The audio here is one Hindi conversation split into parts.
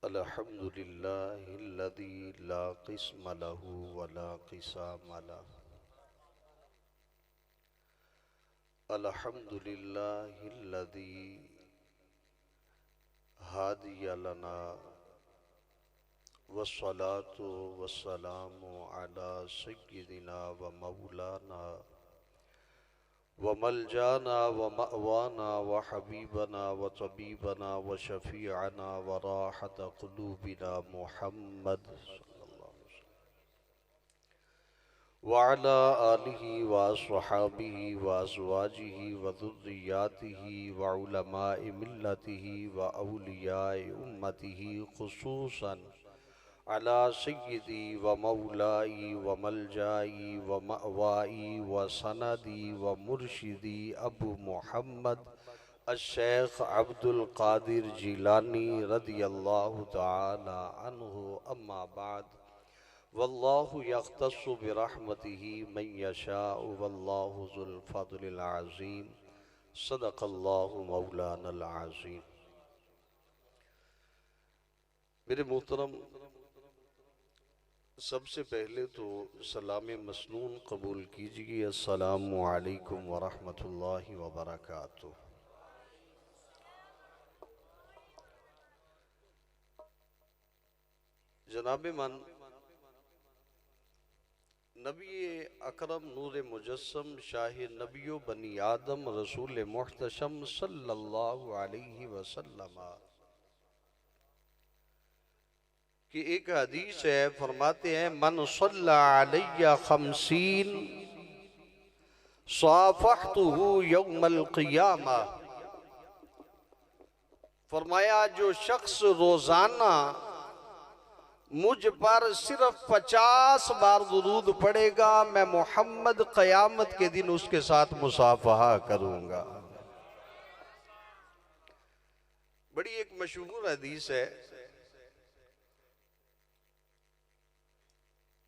अल्हम्दुलिल्लाहिल्लज़ी ला क़िस्म लहू वला क़िसाम लहू। अल्हम्दुलिल्लाहिल्लज़ी हादिया लना वस्सलातु वस्सलामु अला सय्यिदिना व मौलाना व मलजाना व मअवाना व हबीबना व तबीबना व शफीअना व राहत क़ुलूबिना मुहम्मद सल्लल्लाहु अलैहि वसल्लम व अला आलिहि व अस्हाबिहि व अज़वाजिहि व ज़ुर्रिय्यातिहि व उलमाए मिल्लतिहि व औलियाए उम्मतिहि खुसूसन अला सय्यिदी व मौलाई व मलजाई व मअवाई व सनदी व मुर्शिदी अबू मुहम्मद अश-शेख अब्दुल क़ादिर जिलानी रदियल्लाहु तआला अन्हु। अम्मा बाद वल्लाहु यख्तस्सु बिरहमतिही मन यशाअ वल्लाहु ज़ुल फ़ज़्लिल अज़ीम। सदक़ल्लाहु मौलानल अज़ीम। मेरे मोहतरम, सबसे पहले तो सलाम मसनून कबूल कीजिए। अस्सलामु अलैकुम व रहमतुल्लाहि व बरकातुहू। जनाब मन नबी अकरम नूर मुजस्सम शाह नबियो बनी आदम रसूल मुहतशम सल्लल्लाहु अलैहि वसल्लम कि एक हदीस है, फरमाते हैं मन सल्ला अलैया खमसीन साफहतुहु यौमल क़ियामा। फरमाया जो शख्स रोजाना मुझ पर सिर्फ 50 बार दुरूद पढ़ेगा, मैं मोहम्मद क़यामत के दिन उसके साथ मुसाफहा करूंगा। बड़ी एक मशहूर हदीस है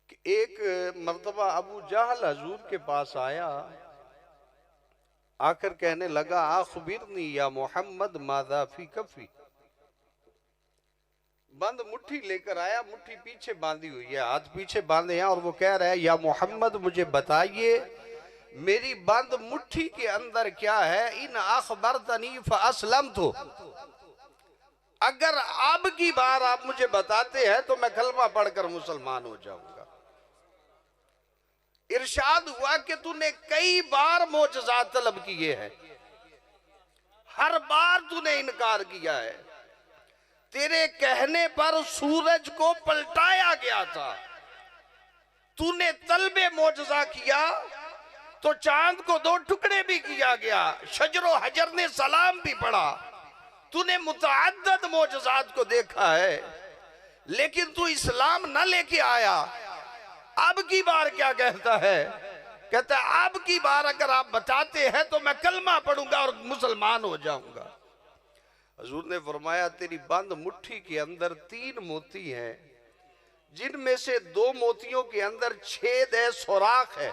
कि एक मर्तबा अबू जहल हजूर के पास आया, आकर कहने लगा आखबिरनी या मोहम्मद माज़ा फी कफ़ी। बंद मुट्ठी लेकर आया, मुट्ठी पीछे बांधी हुई है, हाथ पीछे बांधे हैं, और वो कह रहा है या मोहम्मद मुझे बताइए मेरी बंद मुट्ठी के अंदर क्या है। इन अखबरतनी फअस्लमतु, अगर अब की बार आप मुझे बताते हैं तो मैं कलमा पढ़कर मुसलमान हो जाऊंगा। इरशाद हुआ कि तूने कई बार मोजज़ात तलब किए हैं, हर बार तूने इनकार किया है। तेरे कहने पर सूरज को पलटाया गया था, तूने तलबे मोजज़ा किया तो चांद को 2 टुकड़े भी किया गया, शजरो हजर ने सलाम भी पढ़ा। तूने मुतअद्दिद मोजज़ात को देखा है, लेकिन तू इस्लाम न लेके आया। अब की बार क्या कहता है? कहता है अब की बार अगर आप बताते हैं तो मैं कलमा पढ़ूंगा और मुसलमान हो जाऊंगा। हजूर ने फरमाया तेरी बंद मुट्ठी के अंदर 3 मोती हैं, जिनमें से 2 मोतियों के अंदर छेद है, सुराख है,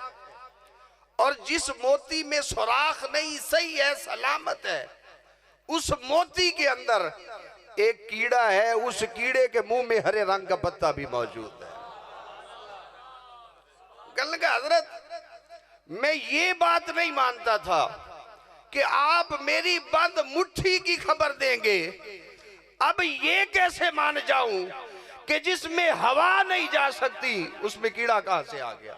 और जिस मोती में सुराख नहीं, सही है, सलामत है, उस मोती के अंदर एक कीड़ा है, उस कीड़े के मुंह में हरे रंग का पत्ता भी मौजूद है। कहने लगा हजरत मैं ये बात नहीं मानता था कि आप मेरी बंद मुट्ठी की खबर देंगे, अब ये कैसे मान जाऊं कि जिसमें हवा नहीं जा सकती उसमें कीड़ा कहां से आ गया?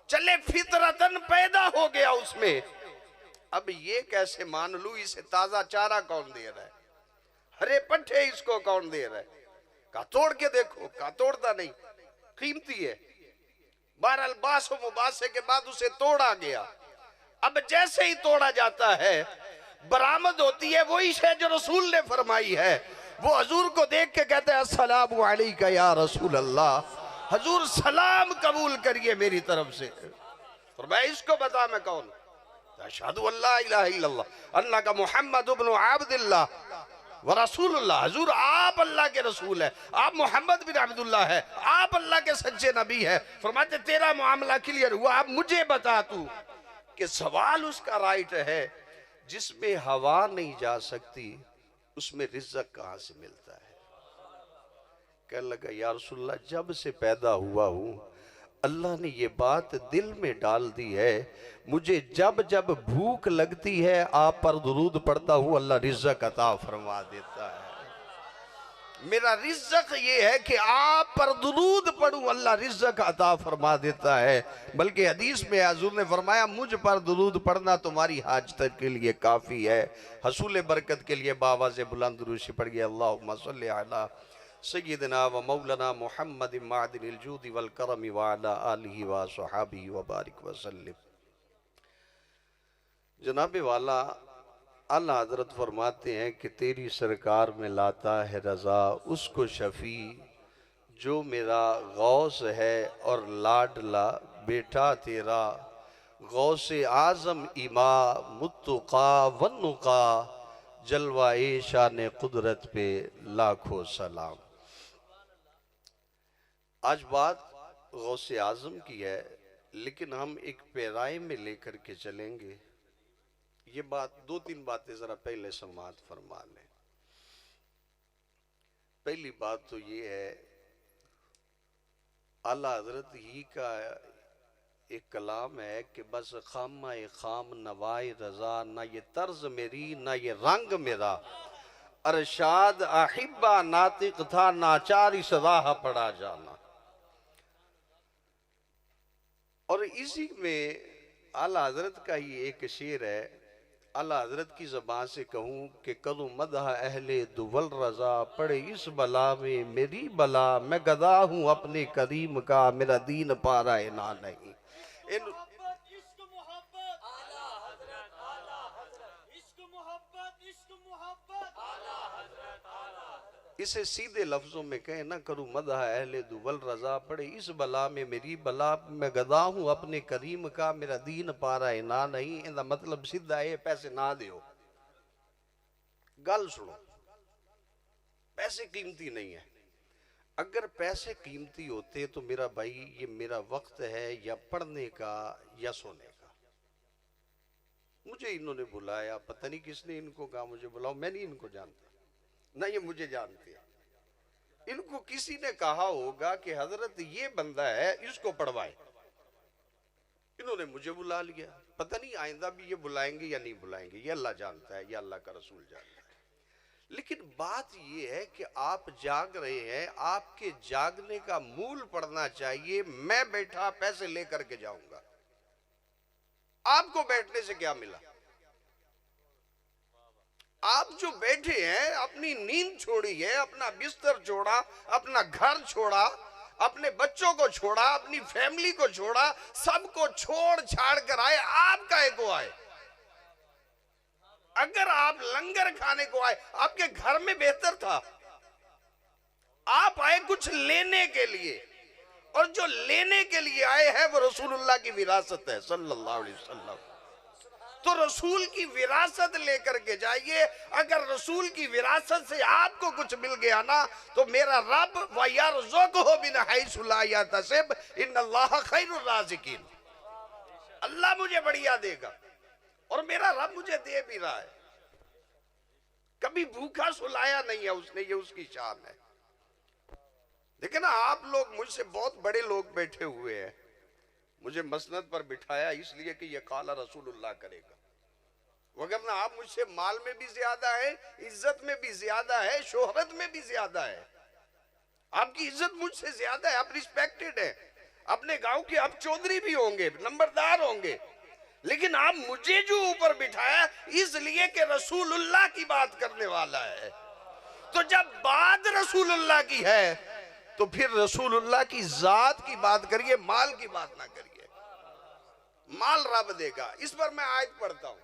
चले फितरतन पैदा हो गया उसमें, अब ये कैसे मान लूं? इसे ताजा चारा कौन दे रहा है, हरे पट्टे इसको कौन दे रहा है? का तोड़ के देखो, का तोड़ता नहीं, कीमती है। बहरहाल बासो मुबासे के बाद उसे तोड़ा गया। अब जैसे ही तोड़ा जाता है बरामद होती है वही शय जो रसूल ने फरमाई है। वो हजूर को देख के कहते हैं अस्सलामु अलैका या रसूल अल्लाह, हजूर सलाम कबूल करिए मेरी तरफ से। और मैं इसको बता मैं कौन? अशहदु अल्ला इलाहा इल्लल्लाह अन्नका मुहम्मद इब्न अब्दुल्लाह व रसूलुल्लाह। हजूर आप अल्लाह के रसूल है, आप मोहम्मद बिन अब्दुल्लाह है, आप अल्लाह के सच्चे नबी है। फरमाते तेरा मामला क्लियर हुआ, अब मुझे बता तू कि सवाल उसका राइट है जिसमें हवा नहीं जा सकती उसमें रिज़्क़ कहां से मिलता है? कहने लगा या रसूलल्लाह, जब से पैदा हुआ हूँ अल्लाह ने ये बात दिल में डाल दी है, मुझे जब जब भूख लगती है आप पर दुरूद पढ़ता हूँ, अल्लाह रिज़्क़ अता फरमा देता है। मेरा रिज़्क़ ये है कि आप पर दुरूद पढ़ूं, अल्लाह रिज़्क़ अता फरमा देता है। बल्कि हदीस में हुज़ूर ने फरमाया, मुझ पर दुरूद पढ़ना तुम्हारी हाजत के लिए काफ़ी है। हसूल बरकत के लिए बावाज़ बुलंद दुरूद पढ़िए, अल्लाहुम्मा सल्लि अला सय्यिदना व मौलाना मुहम्मद मादिनिल जूद वल करम व अला आलिहि व सहाबिहि व बारिक व सल्लिम। जनाब वाला आला हजरत फरमाते हैं कि तेरी सरकार में लाता है रज़ा उसको शफ़ी जो मेरा गौस है और लाडला बेटा तेरा, गौस आज़म इमा मुत्तुका वन्नुका, जलवाए शान कुदरत पे लाखों सलाम। आज बात गौस आज़म की है, लेकिन हम एक पैराए में लेकर के चलेंगे। ये बात दो तीन बातें जरा पहले समाअत फरमा लें। पहली बात तो ये है, आला हजरत ही का एक कलाम है कि बस खामा खाम नवाए रजा, ना ये तर्ज मेरी ना ये रंग मेरा, अरशाद अहिब्बा नातिक था नाचारी सदाह पड़ा जाना। और इसी में आला हजरत का ही एक शेर है, आला हजरत की ज़बान से कहूँ कि करूँ मदह अहले दुवल रज़ा, पड़े इस बला में मेरी बला, मैं गदा हूँ अपने करीम का, मेरा दीन पारा है ना नहीं। इसे सीधे लफ्जों में कहे ना, करूँ मदह अहले दुवल रज़ा, पड़े इस बला में मेरी बला, मैं गदा हूँ अपने करीम का, मेरा दीन पारा है ना नहीं। इनका मतलब सीधा है, पैसे ना दियो। गल सुनो, पैसे कीमती नहीं है। अगर पैसे कीमती होते तो मेरा भाई ये मेरा वक्त है या पढ़ने का या सोने का। मुझे इन्होंने बुलाया, पता नहीं किसने इनको कहा मुझे बुलाओ, मैं नहीं इनको जानता, ना ये मुझे जानते हैं। इनको किसी ने कहा होगा कि हजरत ये बंदा है इसको पढ़वाए, इन्होंने मुझे बुला लिया। पता नहीं आइंदा भी ये बुलाएंगे या नहीं बुलाएंगे, ये अल्लाह जानता है, ये अल्लाह का रसूल जानता है। लेकिन बात ये है कि आप जाग रहे हैं, आपके जागने का मूल पड़ना चाहिए। मैं बैठा पैसे लेकर के जाऊंगा, आपको बैठने से क्या मिला? आप जो बैठे हैं, अपनी नींद छोड़ी है, अपना बिस्तर छोड़ा, अपना घर छोड़ा, अपने बच्चों को छोड़ा, अपनी फैमिली को छोड़ा, सबको छोड़ छाड़ कर आए, आप काहे को आए? अगर आप लंगर खाने को आए, आपके घर में बेहतर था। आप आए कुछ लेने के लिए, और जो लेने के लिए आए हैं वो रसूलुल्लाह की विरासत है सल्लल्लाहु अलैहि वसल्लम। तो रसूल की विरासत लेकर के जाइए। अगर रसूल की विरासत से आपको कुछ मिल गया ना, तो मेरा रब व यरज़ुक़हु मिन हैसु ला यहतसिब इन्नल्लाह खैरुर राज़िकीन, अल्लाह मुझे बढ़िया देगा, और मेरा रब मुझे दे भी रहा है। कभी भूखा सुलाया नहीं है उसने, ये उसकी शान है। देखिए ना, आप लोग मुझसे बहुत बड़े लोग बैठे हुए हैं, मुझे मसनद पर बिठाया इसलिए कि ये काला रसूलुल्लाह करेगा, वगरना आप मुझसे माल में भी ज्यादा है, इज्जत में भी ज्यादा है, शोहरत में भी ज्यादा है। आपकी इज्जत मुझसे ज्यादा है, आप रिस्पेक्टेड है। अपने गांव के आप चौधरी भी होंगे, नंबरदार होंगे, लेकिन आप मुझे जो ऊपर बिठाया इसलिए कि रसूलुल्लाह की बात करने वाला है। तो जब बात रसूलुल्लाह की है तो फिर रसूलुल्लाह की जात की बात करिए, माल की बात ना करिए। माल रब देगा। इस पर मैं आयत पढ़ता हूं,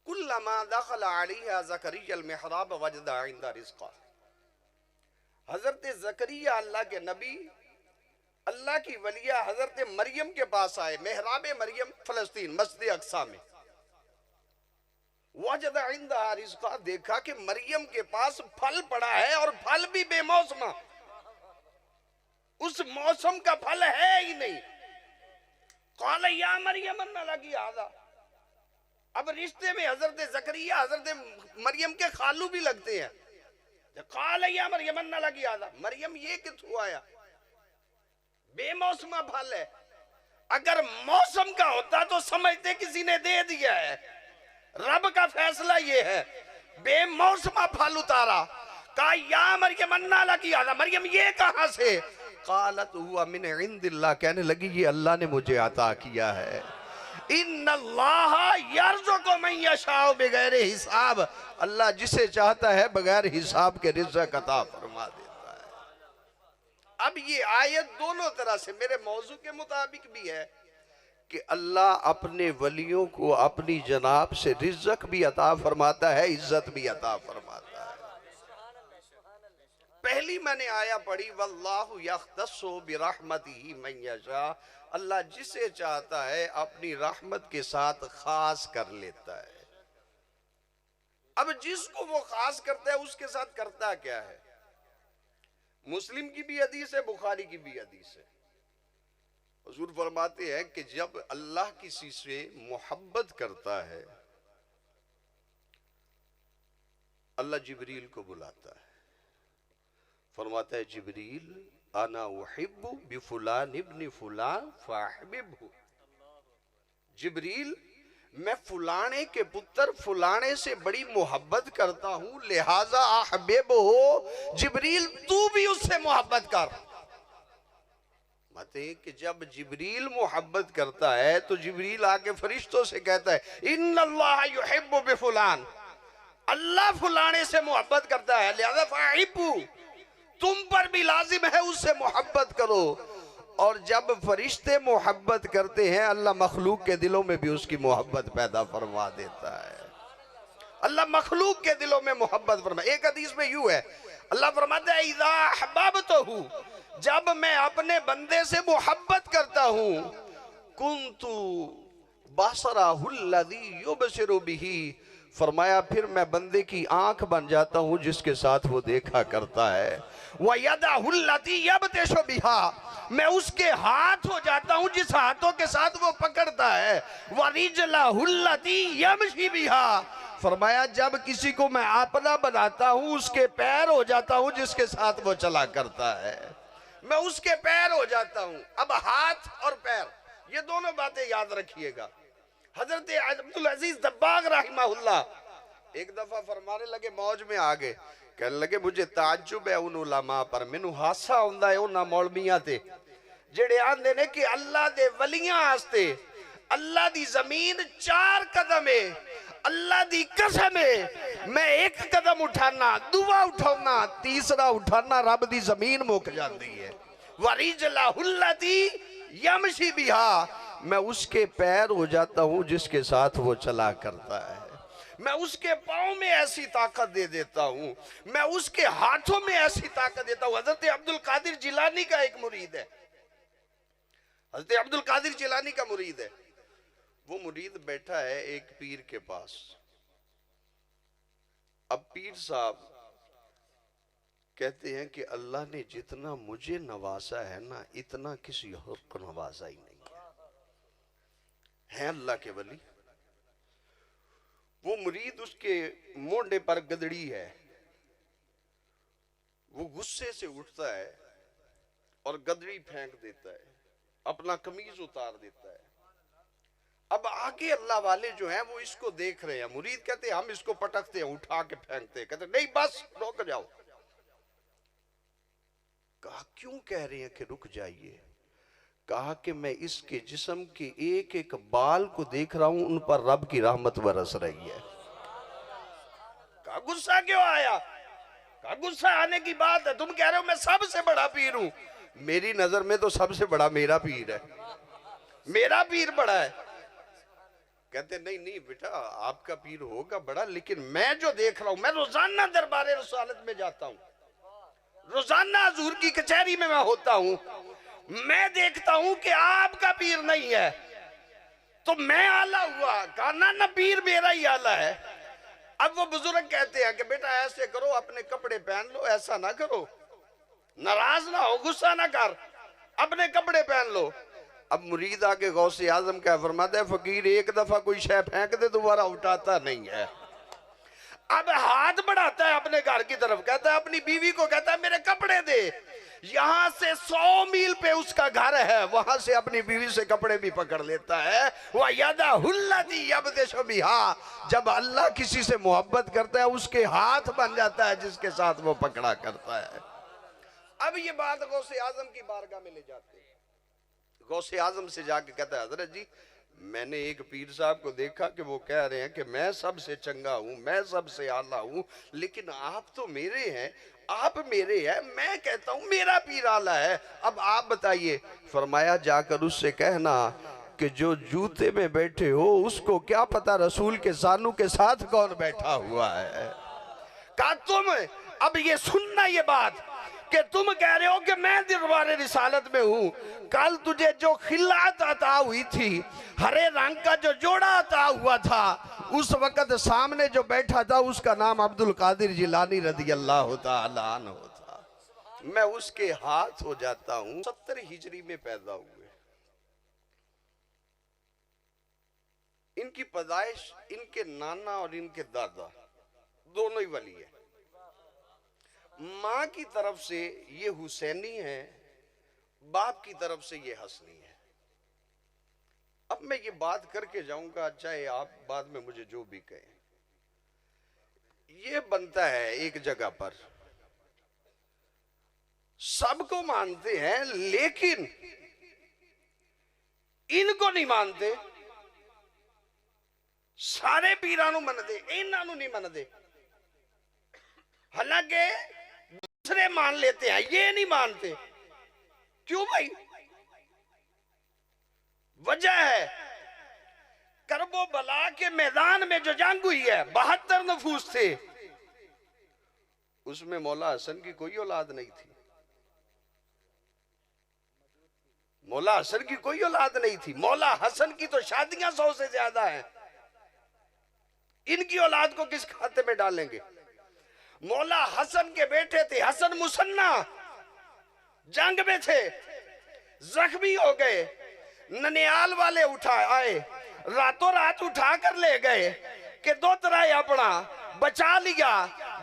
कुल्लमा दखल अलैहा ज़करिया अल-मिहराब वजदा इंदा रिज़्क़ा। हजरत ज़करिया अल्लाह के नबी, अल्लाह की वलिया हजरत मरियम के पास आए, मेहराब मरियम फलस्तीन मस्जिद अक्सा में। वजदा इंदा रिज़्क़ा, देखा कि मरियम के पास फल पड़ा है, और फल भी बेमौसमा, उस मौसम का फल है ही नहीं। क़ाल या मरियम अन्ना लकी हाज़ा। अब रिश्ते में हजरत ज़करिया हजरत मरियम के खालू भी लगते हैं, काल या मरियम अन्ना लगी आदा, मरियम ये किथों आया? बेमौसमा फल है। अगर मौसम का होता तो समझते किसी ने दे दिया है। रब का फैसला ये है, बेमौसमा फल उतारा। कहा या मरियम अन्ना लगी आदा, मरियम ये कहां से? कालत हुआ मिन इंदिल्लाह, कहने लगी ये अल्लाह ने मुझे अता किया है। इन्नल्लाह यर्ज़ुक़ु मन यशाअ बिगैर हिसाब, अल्लाह जिसे चाहता है बगैर हिसाब के रिज़्क़ अता फरमा देता है। अब ये आयत दोनों तरह से मेरे मौजू के मुताबिक भी है कि अल्लाह अपने वलियों को अपनी जनाब से रिज़्क़ भी अता फरमाता है, इज्जत भी अता फरमाता है। पहली मैंने आया पढ़ी, वल्लाहु यख्तस्सु बिरहमतिही मन यशा, अल्लाह जिसे चाहता है अपनी रहमत के साथ खास कर लेता है। अब जिसको वो खास करता है उसके साथ करता क्या है? मुस्लिम की भी हदीस है, बुखारी की भी हदीस है। हुजूर फरमाते हैं कि जब अल्लाह किसी से मोहब्बत करता है, अल्लाह जिब्रील को बुलाता है, फरमाता है जिब्रील अना उहिब्बु बिफुलान इब्न फुलान फाहिब्बहु, जिब्रील मैं फुलाने के पुत्र फुलाने से बड़ी मोहब्बत करता हूं, लिहाजा अहबिबहु, जिब्रील तू भी उससे मोहब्बत कर। मते कि जब जिब्रील मोहब्बत करता है तो जिब्रील आके फरिश्तों से कहता है इन्नल्लाह युहिब्बु बिफुलान, अल्लाह फुलाने से मोहब्बत करता है, लिहाजा फाहिब्बु, तुम पर भी लाजिम है उससे मोहब्बत करो। और जब फरिश्ते मोहब्बत करते हैं अल्लाह मखलूक के दिलों में भी उसकी मोहब्बत पैदा फरमा देता है। अल्लाह मखलूक के दिलों में मोहब्बत फरमा। एक हदीस में यूं है, अल्लाह फरमाता है इज़ा अहबब्तहु, जब मैं अपने बंदे से मोहब्बत करता हूं, कुन्तु बसरहुल्लज़ी युबसिरु बिही, फरमाया फिर मैं बंदे की आंख बन जाता हूं जिसके साथ वो देखा करता है। व यदहुल्लती यबतिशु बिहा, मैं उसके हाथ हो जाता हूं जिस हाथों के साथ वो पकड़ता है। व रिजलहुल्लती यमशी बिहा, फरमाया जब किसी को मैं अपना बनाता हूं उसके पैर हो जाता हूं जिसके साथ वो चला करता है, मैं उसके पैर हो जाता हूं। अब हाथ और पैर, ये दोनों बातें याद रखिएगा। हजरत अब्दुल अजीज दब्बाग रहमहुल्लाह एक दफा फरमाने लगे, मौज में आ गए, कहने लगे मुझे ताज्जुब है उन उलमा पर, मैनू हासा आउंदा है उन्हां मौलवियां ते जेड़े आंदे ने कि अल्लाह दे वलियां वास्ते अल्लाह दी जमीन 4 कदम है, अल्लाह दी कसम है मैं एक कदम उठाना, दुआ उठाना, तीसरा उठाना रब दी जमीन मुक जाती है। वरिजलहुल्लती यमशी बिहा, मैं उसके पैर हो जाता हूं जिसके साथ वो चला करता है, मैं उसके पाँव में ऐसी ताकत दे देता हूं, मैं उसके हाथों में ऐसी ताकत देता हूं। हजरत अब्दुल कादिर जिलानी का एक मुरीद है, हजरत अब्दुल कादिर जिलानी का मुरीद है, वो मुरीद बैठा है एक पीर के पास। अब पीर साहब कहते हैं कि अल्लाह ने जितना मुझे नवाजा है ना, इतना किसी और को नवाजा ही नहीं है अल्लाह के वली। वो मुरीद उसके मोंडे पर गदड़ी है, वो गुस्से से उठता है और गदड़ी फेंक देता है, अपना कमीज उतार देता है। अब आगे अल्लाह वाले जो हैं वो इसको देख रहे हैं, मुरीद कहते हैं हम इसको पटकते हैं, उठा के फेंकते हैं, कहते नहीं बस रुक जाओ। कहा क्यों कह रहे हैं कि रुक जाइए? कहा कि मैं इसके जिस्म के एक एक बाल को देख रहा हूं, उन पर रब की रहमत बरस रही है। कहा गुस्सा क्यों आया? कहा गुस्सा आने की बात है, तुम कह रहे हो मैं सबसे बड़ा पीर हूं, मेरी नजर में तो सबसे बड़ा मेरा पीर है, मेरा पीर बड़ा है। कहते नहीं नहीं बेटा आपका पीर होगा बड़ा, लेकिन मैं जो देख रहा हूं, मैं रोजाना दरबारे रसालत में जाता हूं, रोजाना हुजूर की कचहरी में मैं होता हूं, मैं देखता हूं कि आपका पीर नहीं है, तो मैं आला हुआ। कहा ना पीर मेरा ही आला है। अब वो बुजुर्ग कहते हैं कि बेटा ऐसे करो, अपने कपड़े पहन लो, ऐसा ना करो, नाराज ना हो, गुस्सा ना कर, अपने कपड़े पहन लो। अब मुरीद आके गौसे आजम क्या फरमाता है, फकीर एक दफा कोई शय फेंक दे दोबारा उठाता नहीं है। अब हाथ बढ़ाता है अपने घर की तरफ, कहता है अपनी बीवी को, कहता है मेरे कपड़े दे। यहां से 100 मील पे उसका घर है, वहां से अपनी बीवी से कपड़े भी पकड़ लेता है। वह यादा हुल्लती यबदेशु बिहा, जब अल्लाह किसी से मोहब्बत करता है उसके हाथ बन जाता है जिसके साथ वो पकड़ा करता है। अब ये बात गौसे आजम की बारगाह में ले जाते हैं। गौसे आजम से जाके कहता है हजरत जी, मैंने एक पीर साहब को देखा कि वो कह रहे हैं कि मैं सबसे चंगा हूं, मैं सबसे आला हूं, लेकिन आप तो मेरे हैं, आप मेरे हैं, मैं कहता हूं मेरा पीर आला है, अब आप बताइए। फरमाया जाकर उससे कहना कि जो जूते में बैठे हो उसको क्या पता रसूल के सानू के साथ कौन बैठा हुआ है। कहा तुम अब ये सुनना ये बात कि तुम कह रहे हो कि मैं दरबारे रिसालत में हूं, कल तुझे जो खिलात अता हुई थी, हरे रंग का जो जोड़ा अता हुआ था, उस वक्त सामने जो बैठा था उसका नाम अब्दुल कादिर जिलानी रदी अल्लाह तआला अन्हु था। मैं उसके हाथ हो जाता हूं। 70 हिजरी में पैदा हुए। इनकी पैदाइश इनके नाना और इनके दादा दोनों ही वली है। मां की तरफ से ये हुसैनी है, बाप की तरफ से ये हसनी है। अब मैं ये बात करके जाऊंगा, चाहे आप बाद में मुझे जो भी कहें। ये बनता है एक जगह पर, सबको मानते हैं लेकिन इनको नहीं मानते। सारे पीरां नूं मनदे, इन्हां नूं नहीं मनदे। हालांकि दूसरे मान लेते हैं, ये नहीं मानते। क्यों भाई? वजह है करबो बला के मैदान में जो जंग हुई है, 72 नफूस थे, उसमें मौला हसन की कोई औलाद नहीं थी। मौला हसन की कोई औलाद नहीं थी। मौला हसन की तो शादियां 100 से ज्यादा हैं। इनकी औलाद को किस खाते में डालेंगे? मौला हसन के बेटे थे हसन मुसन्ना, जंग में थे, जख्मी हो गए। ननियाल वाले उठा आए, रातों रात उठा कर ले गए कि दो तरह अपना बचा लिया।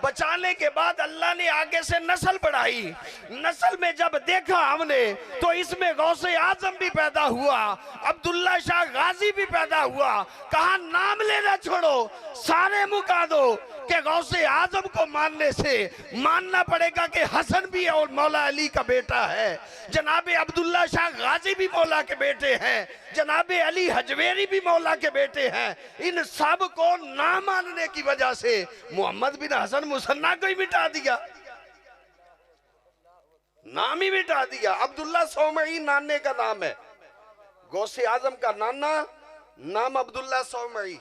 बचाने के बाद अल्लाह ने आगे से नस्ल बढ़ाई। नस्ल में जब देखा हमने तो इसमें गौसे आजम भी पैदा हुआ, अब्दुल्ला शाह गाजी भी पैदा हुआ। कहा नाम लेना छोड़ो, सारे मुका दो कि गौसे आजम को मानने से मानना पड़ेगा कि हसन भी और मौला अली का बेटा है, जनाबे अब्दुल्ला शाह गाजी भी मौला के बेटे हैं, जनाबे अली हजवेरी भी मौला के बेटे हैं। इन सब को ना मानने की वजह से मोहम्मद बिन हसन मुसन्ना को ही मिटा दिया, नाम ही मिटा दिया। अब्दुल्ला सौमई नाने का नाम है, गौसे आजम का नाना नाम अब्दुल्ला सौमई।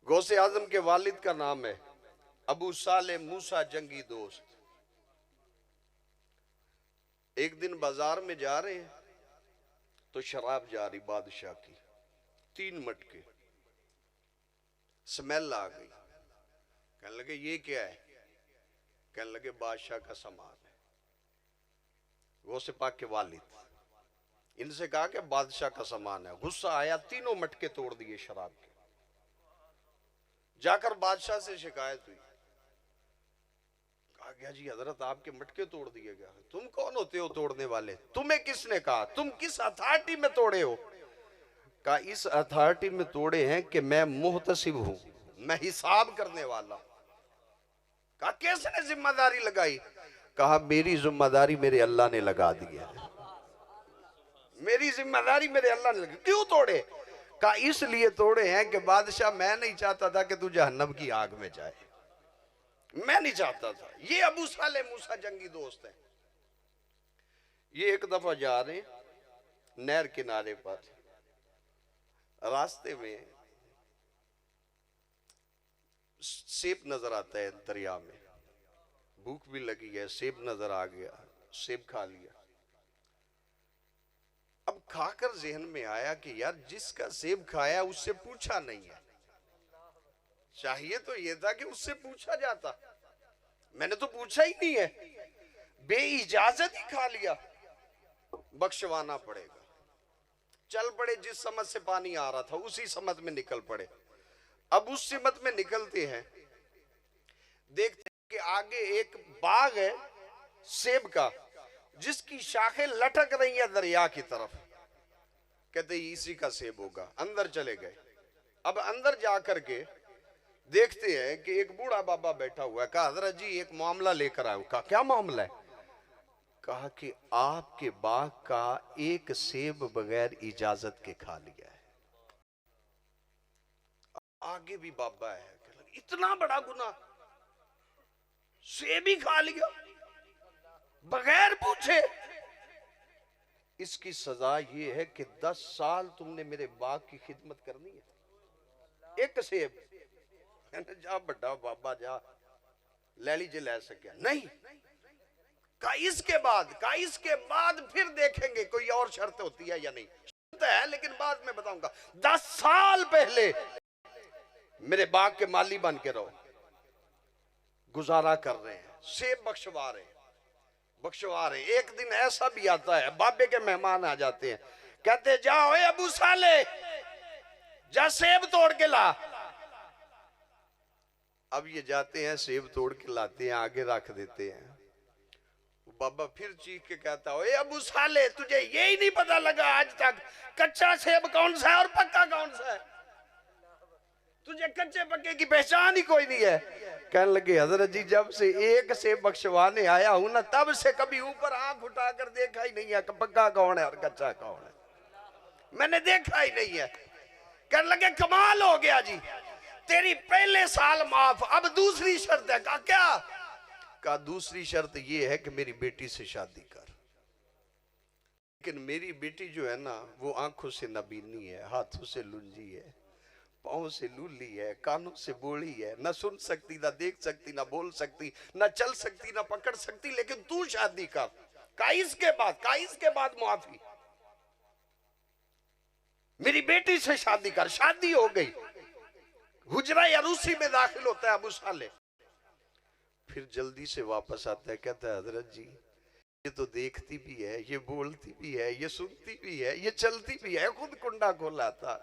गौसे आजम के वालिद का नाम है अबू साले मूसा जंगी दोस्त। एक दिन बाजार में जा रहे हैं तो शराब जा रही बादशाह की, 3 मटके, स्मेल आ गई। कहने लगे ये क्या है? कहने लगे बादशाह का सामान है। गौसे पाक के वालिद, इनसे कहा कि बादशाह का सामान है। गुस्सा आया, तीनों मटके तोड़ दिए शराब के। जाकर बादशाह से शिकायत हुई। कहा गया जी हजरत आपके मटके तोड़ दिए गया। तुम कौन होते हो तोड़ने वाले? तुम्हें किसने कहा? तुम किस अथॉरिटी में तोड़े हो? कहा इस अथॉरिटी में तोड़े हैं कि मैं मुहतसिब हूं, मैं हिसाब करने वाला। कहा किसने जिम्मेदारी लगाई? कहा मेरी जिम्मेदारी मेरे अल्लाह ने लगा दी है, मेरी जिम्मेदारी मेरे अल्लाह ने लगी। क्यों तोड़े? कहा इसलिए तोड़े हैं कि बादशाह मैं नहीं चाहता था कि तू जहन्नम की आग में जाए, मैं नहीं चाहता था। ये अबू साले मूसा जंगी दोस्त है। ये एक दफा जा रहे नहर किनारे पर, रास्ते में सेब नजर आता है दरिया में, भूख भी लगी है, सेब नजर आ गया, सेब खा लिया। अब खाकर जहन में आया कि यार जिसका सेब खाया उससे पूछा नहीं है, चाहिए तो यह था कि उससे पूछा जाता, मैंने तो पूछा ही नहीं है, बेइजाजत ही खा लिया, बख्शवाना पड़ेगा। चल पड़े, जिस समझ से पानी आ रहा था उसी समझ में निकल पड़े। अब उस सिमत में निकलते हैं, देखते हैं कि आगे एक बाग है सेब का, जिसकी शाखें लटक रही है दरिया की तरफ। कहते इसी का सेब होगा। अंदर चले गए। अब अंदर जाकर के देखते हैं कि एक बूढ़ा बाबा बैठा हुआ है। कहा हजरत जी एक मामला लेकर आया। कहा क्या मामला है? कहा कि आपके बाग का एक सेब बगैर इजाजत के खा लिया है। आगे भी बाबा है। इतना बड़ा गुनाह, सेब ही खा लिया बगैर पूछे। इसकी सजा ये है कि 10 साल तुमने मेरे बाग की खिदमत करनी है। एक सेब। जा बड़ा बाबा जा, ले लीजिए, ले सके नहीं। का इसके बाद फिर देखेंगे कोई और शर्त होती है या नहीं। शर्त है लेकिन बाद में बताऊंगा। 10 साल पहले मेरे बाग के माली बन के रहो। गुजारा कर रहे हैं, सेब बख्शवा रहे हैं। एक दिन ऐसा भी आता है, बाबे के मेहमान आ जाते हैं, कहते जाओ अबू साले जा सेब तोड़ के ला। अब ये जाते हैं, सेब तोड़ के लाते हैं, आगे रख देते हैं। बाबा फिर चीख के कहता है अबू साले तुझे यही नहीं पता लगा आज तक कच्चा सेब कौन सा है और पक्का कौन सा है? तुझे कच्चे पक्के की पहचान ही कोई नहीं है। कहने लगे हजरत जी जब से एक सेब बख्शवाने आया हूं ना, तब से कभी ऊपर आंख उठाकर देखा ही नहीं है कि पक्का कौन है और कच्चा कौन है। मैंने देखा ही नहीं है। कहने लगे कमाल हो गया जी, तेरी पहले साल माफ, अब दूसरी शर्त है। कहा क्या? कहा दूसरी शर्त ये है कि मेरी बेटी से शादी कर। लेकिन मेरी बेटी जो है ना, वो आंखों से नबीनी है, हाथों से लुंजी है, पाँव से लूली है, कानों से बोली है, ना सुन सकती, ना देख सकती, ना बोल सकती, ना चल सकती, ना पकड़ सकती, लेकिन तू शादी कर। का इसके बाद माफी, मेरी बेटी से शादी कर। शादी हो गई। हुजरा अरूसी में दाखिल होता है अबू साले। फिर जल्दी से वापस आता है, कहता है हजरत जी ये तो देखती भी है, ये बोलती भी है, ये सुनती भी है, ये चलती भी है, खुद कुंडा खोला था,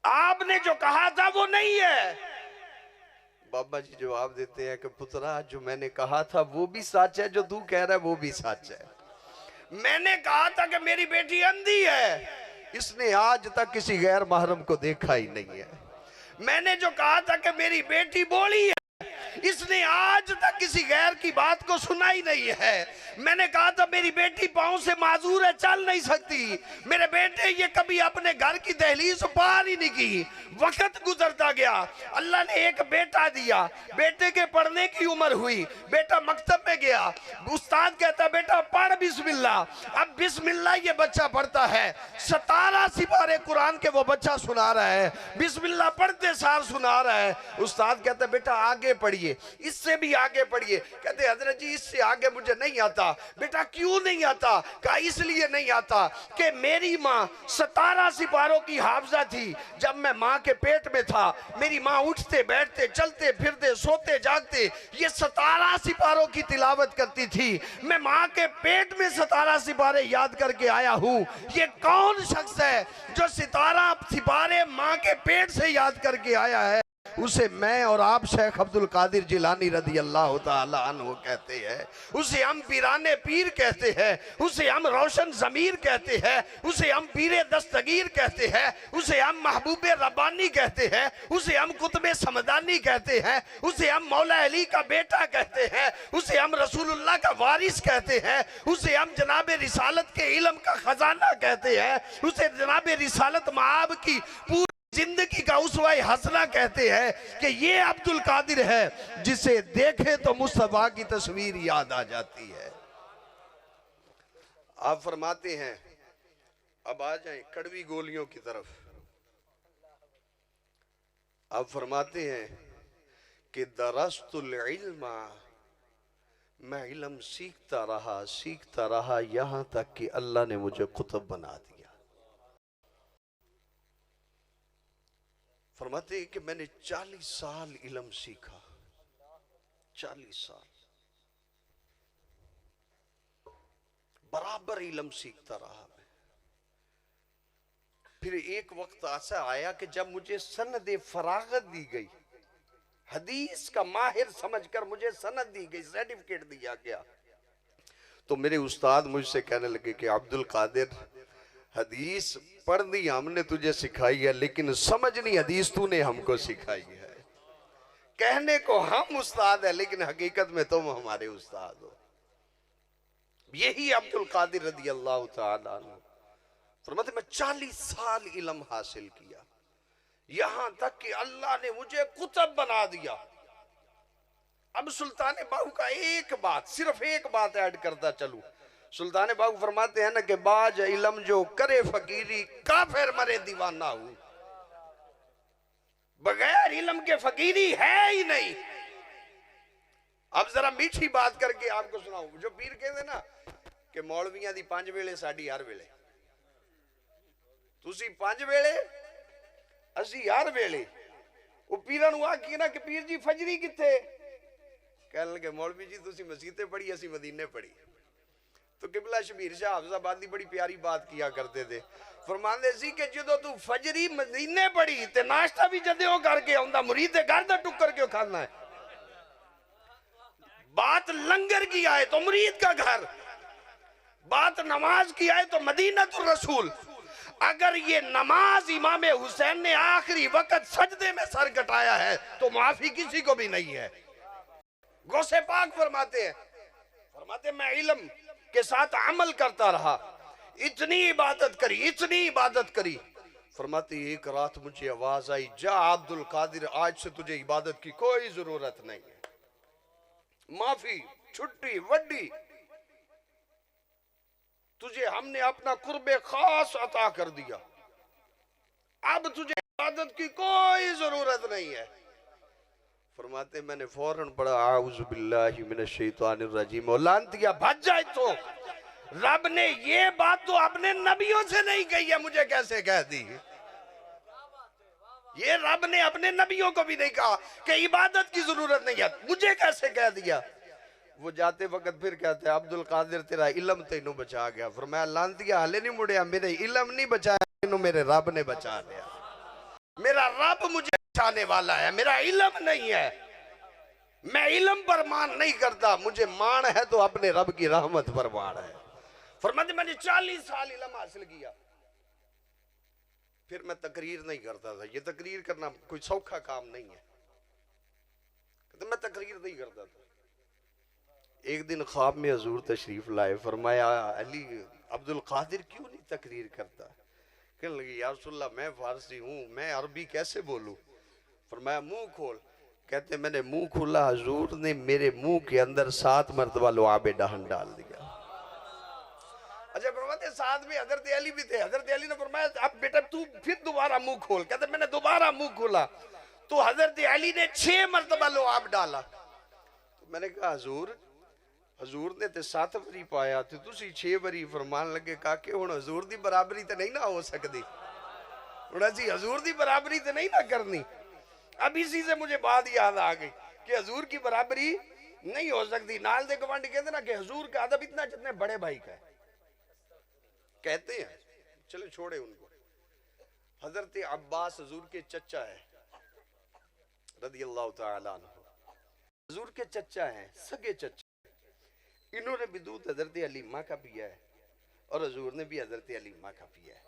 आपने जो कहा था वो नहीं है। बाबा जी जवाब देते हैं कि पुत्रा जो मैंने कहा था वो भी सच है, जो तू कह रहा है वो भी सच है। मैंने कहा था कि मेरी बेटी अंधी है, इसने आज तक किसी गैर महरम को देखा ही नहीं है। मैंने जो कहा था कि मेरी बेटी बोली है, इसने आज तक किसी गैर की बात को सुना ही नहीं है। मैंने कहा था मेरी बेटी पांव से माजूर है, चल नहीं सकती, मेरे बेटे ये कभी अपने घर की दहलीज पार ही नहीं की। वक्त गुजरता गया, अल्लाह ने एक बेटा दिया, बेटे के पढ़ने की उम्र हुई, बेटा मकतब में गया, उस्ताद कहता बेटा पढ़ बिस्मिल्लाह। अब बिस्मिल्लाह ये बच्चा पढ़ता है, 17 सिपारे कुरान के वो बच्चा सुना रहा है, बिस्मिल्लाह पढ़ते सार सुना रहा है। उस्ताद कहता बेटा आगे पढ़िए, इससे भी आगे पढ़िए। कहते हजरत जी इससे आगे मुझे नहीं आता। बेटा क्यों नहीं आता? कहा इसलिए नहीं आता कि मेरी माँ 17 सिपारों की हाफजा थी। जब मैं माँ के पेट में था, मेरी माँ उठते बैठते चलते फिरते सोते जागते ये 17 सिपारों की तिलावत करती थी। मैं माँ के पेट में 17 सिपारे याद करके आया हूँ। ये कौन शख्स है जो 17 सिपारे माँ के पेट से याद करके आया है? उसे मैं और आप शेख अब्दुल कादिर जिलानी रदी अल्लाह ताला अन्हु कहते हैं, उसे हम पीराने पीर कहते हैं, उसे हम रोशन जमीर कहते हैं, उसे हम पीरे दस्तगीर कहते हैं, उसे हम महबूबे रब्बानी कहते हैं, उसे हम कुतुबे समदानी कहते हैं, उसे हम मौला अली का बेटा कहते हैं, उसे हम रसूलुल्लाह का वारिस कहते हैं, उसे हम जनाबे रिसालत के इल्म का खजाना कहते हैं, उसे जनाबे रिसालत माब की पूरी जिंदगी का उसवाए हसना कहते हैं कि ये अब्दुल कादिर है जिसे देखे तो मुस्तफा की तस्वीर याद आ जाती है। आप फरमाते हैं, अब आ जाएं कड़वी गोलियों की तरफ। आप फरमाते हैं कि दरस्तुल इल्मा, मैं इल्म सीखता रहा यहां तक कि अल्लाह ने मुझे कुतुब बना दिया। फरमाते हैं कि मैंने 40 साल इल्म सीखा, 40 साल बराबर इल्म सीखता रहा मैं। फिर एक वक्त ऐसा आया कि जब मुझे सनद फरागत दी गई, हदीस का माहिर समझकर मुझे सनद दी गई, सर्टिफिकेट दिया गया, तो मेरे उस्ताद मुझसे कहने लगे कि अब्दुल कादिर, हदीस पढ़ दी हमने तुझे सिखाई है, लेकिन समझनी हदीस तूने हमको सिखाई है। कहने को हम उस्ताद है, लेकिन हकीकत में तुम हमारे उस्ताद हो। यही अब्दुल कादिर रदी अल्लाह तआला अन्हु फरमाते, मैं 40 साल इल्म हासिल किया, यहां तक कि अल्लाह ने मुझे कुतुब बना दिया। अब सुल्तान बाहू का एक बात, सिर्फ एक बात ऐड करता चलूं। सुल्तान बाहू फरमाते हैं ना कि बाज इल्म जो करे फकीरी, काफिर मरे दीवाना हूं। बगैर इल्म के फकीरी है ही नहीं। अब जरा मीठी बात करके आपको सुनाऊं, जो पीर कहते ना कि मौलवियां दी 5 वेले साडी हर वेले, तुसी 5 वेले असी हर वेले। वो पीरां नूं आखी ना कि पीर जी फजरी किथे, कहने लगे मौलवी जी तुसी मसीते पढ़ी, असी मदीने पढ़ी। तो किबला शबीर शाह हाफिजाबादी बड़ी प्यारी बात किया करते थे, फरमांदे सी कि जदों तू फजरी मदीने पढ़ी ते नाश्ता भी जदों करके आउंदा, मुरीद दे घर दा टुक्कर क्यों खाना है? बात लंगर की आए तो मुरीद का घर, बात नमाज की आए तो मदीनतुर रसूल। अगर ये नमाज इमाम हुसैन ने आखिरी वक्त सजदे में सर कटाया है तो माफी किसी को भी नहीं है। गौसे पाक फरमाते हैं, फरमाते मैं इल्म के साथ अमल करता रहा, इतनी इबादत करी, इतनी इबादत करी। फरमाते एक रात मुझे आवाज आई, जा अब्दुल कादिर, आज से तुझे इबादत की कोई जरूरत नहीं है, माफी, छुट्टी, वड्डी, तुझे हमने अपना कुर्बे खास अता कर दिया, अब तुझे इबादत की कोई जरूरत नहीं है। फरमाते मैंने फौरन पढ़ा, आऊज़ु बिल्लाहि मिनश शैतानिर रजीम, लानतिया भज जाए। तो रब ने ये बात तो अपने नबियों से नहीं कही है, मुझे कैसे कह दी? ये रब ने अपने नबियों को भी नहीं कहा कि इबादत की जरूरत नहीं है, मुझे कैसे कह दिया? वो जाते वक्त फिर कहते हैं अब्दुल कादिर तेरा इल्म तेनू बचा गया। फरमाया लानतिया हाले नहीं मुड़िया, मेरे इल्म नहीं बचाया, तेनू मेरे रब ने बचा लिया। मेरा रब मुझे बचाने वाला है, मेरा इल्म नहीं है। मैं इल्म पर मान नहीं करता, मुझे मान है तो अपने रब की रहमत पर मान है। फरमाते मैंने 40 साल इल्म हासिल किया, फिर मैं तकरीर नहीं करता था। ये तकरीर करना कोई सौखा काम नहीं है, तो मैं तकरीर नहीं करता था। एक दिन ख्वाब में हजूर तशरीफ लाए, फरमाया अली अब्दुल कादिर क्यों नहीं तकरीर करता? कहने लगे या रसूलल्लाह मैं फारसी हूँ, मैं अरबी कैसे बोलूं? फरमाया मुंह खोल। कहते मैंने मुंह खोला, हजूर ने मेरे मुंह के अंदर 7 मरतबा लुआबे डहन डाल दिया। अच्छा फरमाते साथ में हजरत अली भी थे। हजरत अली ने फरमाया अब बेटा तू फिर दोबारा मुंह खोल। कहते मैंने दोबारा मुंह खोला तो हजरत अली ने 6 मरतबा लुआब डाला। तो मैंने कहा हजूर ने तो 7 बारी पाया तो तुसी 6 बारी फरमान लगे काके हुण हजूर दी बराबरी तो नहीं ना हो सकती, हुण असीं हजूर दी बराबरी तो नहीं ना करनी। अब इसी से मुझे बात याद आ गई कि हजूर की बराबरी नहीं हो सकती। नाल दे गवांडी कहते ना कि हजूर का अदब इतना जितने बड़े भाई का है, कहते हैं, चलो छोड़े उनको। हजरत अब्बास हजूर के चचा है रदी अल्लाह तआला अन्हु, हजूर के चचा हैं, सगे चचा। इन्होंने भी दूध हजरत अली माँ का पिया है और हजूर ने भी हजरत अली माँ का पिया है।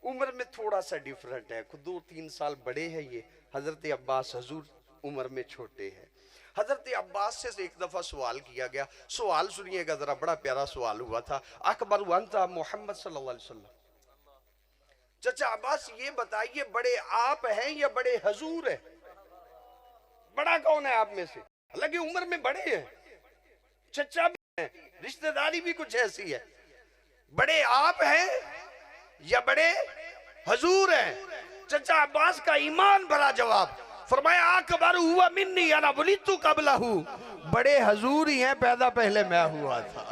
उम्र में थोड़ा सा डिफरेंट है, 2-3 साल बड़े हैं ये। हजरत अब्बास हजूर उम्र में छोटे हैं। हजरत अब्बास से एक दफा सवाल किया गया, सवाल सुनिएगा जरा, बड़ा प्यारा सवाल हुआ था। अकबर अंता मोहम्मद सल्लल्लाहु अलैहि वसल्लम, चचा अब्बास ये बताइए बड़े आप हैं या बड़े हजूर है? बड़ा कौन है आप में से? हालांकि उम्र में बड़े हैं, चचा भी हैं, रिश्तेदारी भी कुछ ऐसी है। बड़े आप हैं या बड़े हजूर हैं? चचा अब्बास का ईमान भरा जवाब, फरमाया अकबर हुआ मिन्नी अना वलिदतु कबलहू, बड़े हजूर ही हैं, पैदा पहले मैं हुआ था।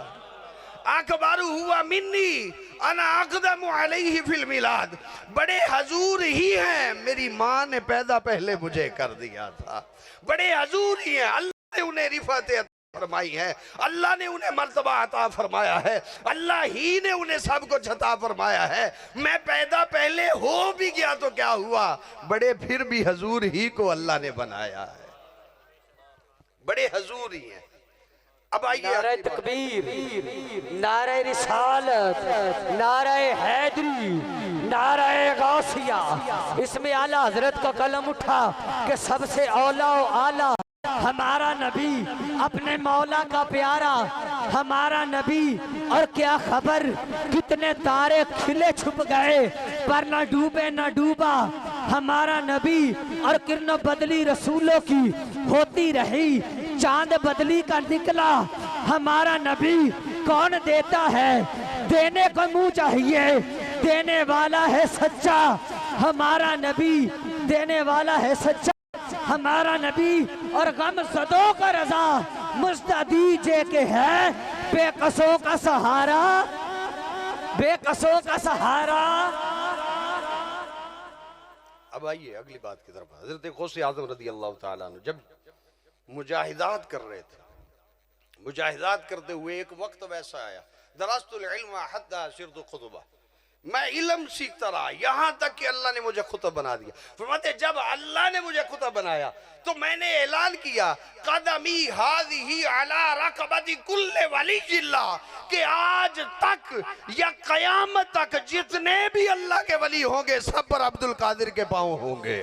अकबर हुआ मिन्नी अना अक़दमु अलैहि फिल मिलाद, बड़े हजूर ही हैं, मेरी माँ ने पैदा पहले मुझे कर दिया था। बड़े हजूर ही हैं, अल्लाह ने उन्हें रिफत फरमाई है, अल्लाह ने उन्हें मर्तबा अता फरमाया है, अल्लाह ही ने उन्हें सब कुछ अता फरमाया है। मैं पैदा पहले हो भी गया तो क्या हुआ, बड़े फिर भी हजूर ही को अल्लाह ने बनाया है, बड़े हजूर ही हैं। अब आइए, नारे तकबीर, नारे रिसालत, नारे हैदरी, नारे गौसिया, इसमें आला हजरत का कलम उठा कि सबसे औला आला हमारा नबी, अपने मौला का प्यारा हमारा नबी। और क्या खबर कितने तारे खिले छुप गए पर न डूबे न डूबा हमारा नबी। और किरण बदली रसूलों की होती रही, चांद बदली का निकला हमारा नबी। कौन देता है, देने को मुंह चाहिए, देने वाला है सच्चा हमारा नबी, देने वाला है सच्चा हमारा नबी। और गम सदों का रजा मुस्तदीजे के है, बेकसों का सहारा, बेकसों का सहारा। अब आइए अगली बात की तरफ। हजरत गौसे आजम रज़ी अल्लाह ताला अन्हु जब मुजाहिदात कर रहे थे, मुजाहिदात करते हुए एक वक्त वैसा आया, दरस्तुल इल्म हत्ता सिरतु खुतबा, मैं इल्म सीखता रहा यहाँ तक कि अल्लाह ने मुझे खुतब बना दिया। फरमाते जब अल्लाह ने मुझे खुतब बनाया तो मैंने ऐलान किया, कदमी हाज़िही अला रकबती कुल्ले वली जिल्ला, कि आज तक या कयामत तक जितने भी अल्लाह के वली होंगे सब पर अब्दुल कादिर के पांव होंगे,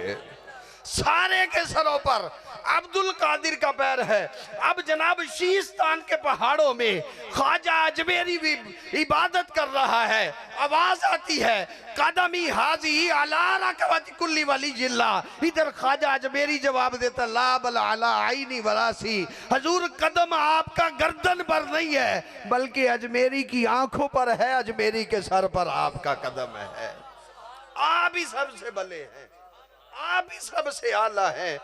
सारे के सरों पर अब्दुल कादिर का पैर है। अब जनाब शीस्तान के पहाड़ों में ख्वाजा अजमेरी भी इबादत कर रहा है, आवाज आती है कदमी हाजी अला रकबती कुल्ली वली जिल्ला। इधर ख्वाजा अजमेरी जवाब देता ला बल अला आईनी वरासी, हजूर कदम आपका गर्दन पर नहीं है बल्कि अजमेरी की आंखों पर है, अजमेरी के सर पर आपका कदम है। आप ही सबसे भले हैं, आप ही सबसे आला हैं,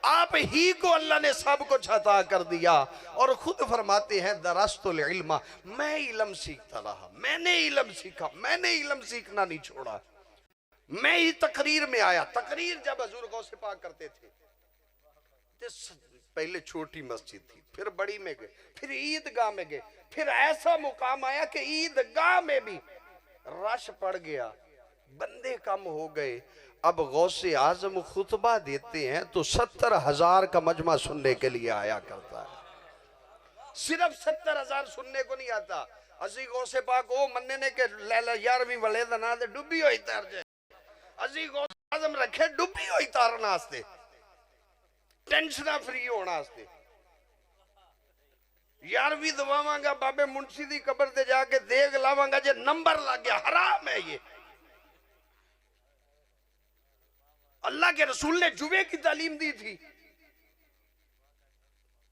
आप ही को अल्लाह ने सब कुछ अता कर दिया। और खुद फरमाते हैं दरस्तुल इल्मा, मैं इल्म सीखता रहा, मैंने इल्म सीखा, मैंने इल्म सीखना नहीं छोड़ा। मैं ही तकरीर में आया, तकरीर जब हजूर गौसे पाक करते थे तो पहले छोटी मस्जिद थी, फिर बड़ी में गए, फिर ईदगाह में गए, फिर ऐसा मुकाम आया कि ईदगाह में भी रश पड़ गया, बंदे कम हो गए। अब गौसे आजम खुतबा देते हैं तो 70,000 का मजमा सुनने के लिए आया करता है। सिर्फ 70,000 सुनने को नहीं आता। असी गौसे पाक ओ मन्ने ने के लैला यारवीं वले दा ना ते डुबी होई तर जाए, असी गौसे आजम रखे डुबी होई तारन वास्ते, टेंशन फ्री होने वास्ते। 11वीं दवावांगा बाबे मुंशी दी कब्र ते जाके देग लावांगा, जे नंबर लग गया हराम है ये। अल्लाह के रसूल ने जुए की तालीम दी थी,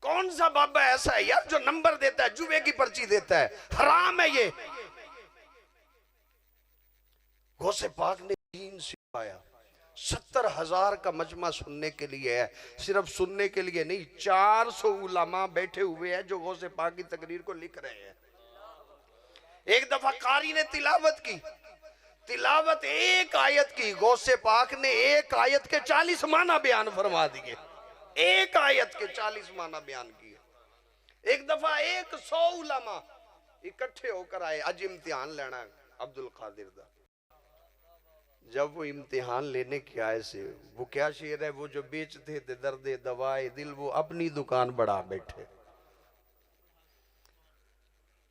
कौन सा बाबा ऐसा है यार जो नंबर देता है, जुए की पर्ची देता है, हराम है ये। गौसे पाक ने दीन सिखाया, 70,000 का मजमा सुनने के लिए है, सिर्फ सुनने के लिए नहीं, 400 उलमा बैठे हुए हैं जो गौसे पाक की तकरीर को लिख रहे हैं। एक दफा कारी ने तिलावत की, तिलावत एक आयत की, गौसे पाक ने एक आयत के 40 माना बयान फरमा दिए, एक आयत के 40 माना बयान किए। एक दफा 100 उलमा इकट्ठे होकर आए, आज इम्तिहान लेना अब्दुल कादिर दा। जब वो इम्तिहान लेने के आए से, वो क्या शेर है, वो जो बेचते थे दर्दे दवाए दिल, वो अपनी दुकान बढ़ा बैठे।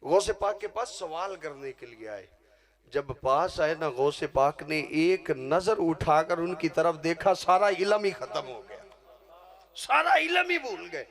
गौसे पाक के पास सवाल करने के लिए आए, जब पास आए ना गौसे पाक ने एक नजर उठाकर उनकी तरफ देखा, सारा इल्म ही खत्म हो गया, सारा इल्म ही भूल गए।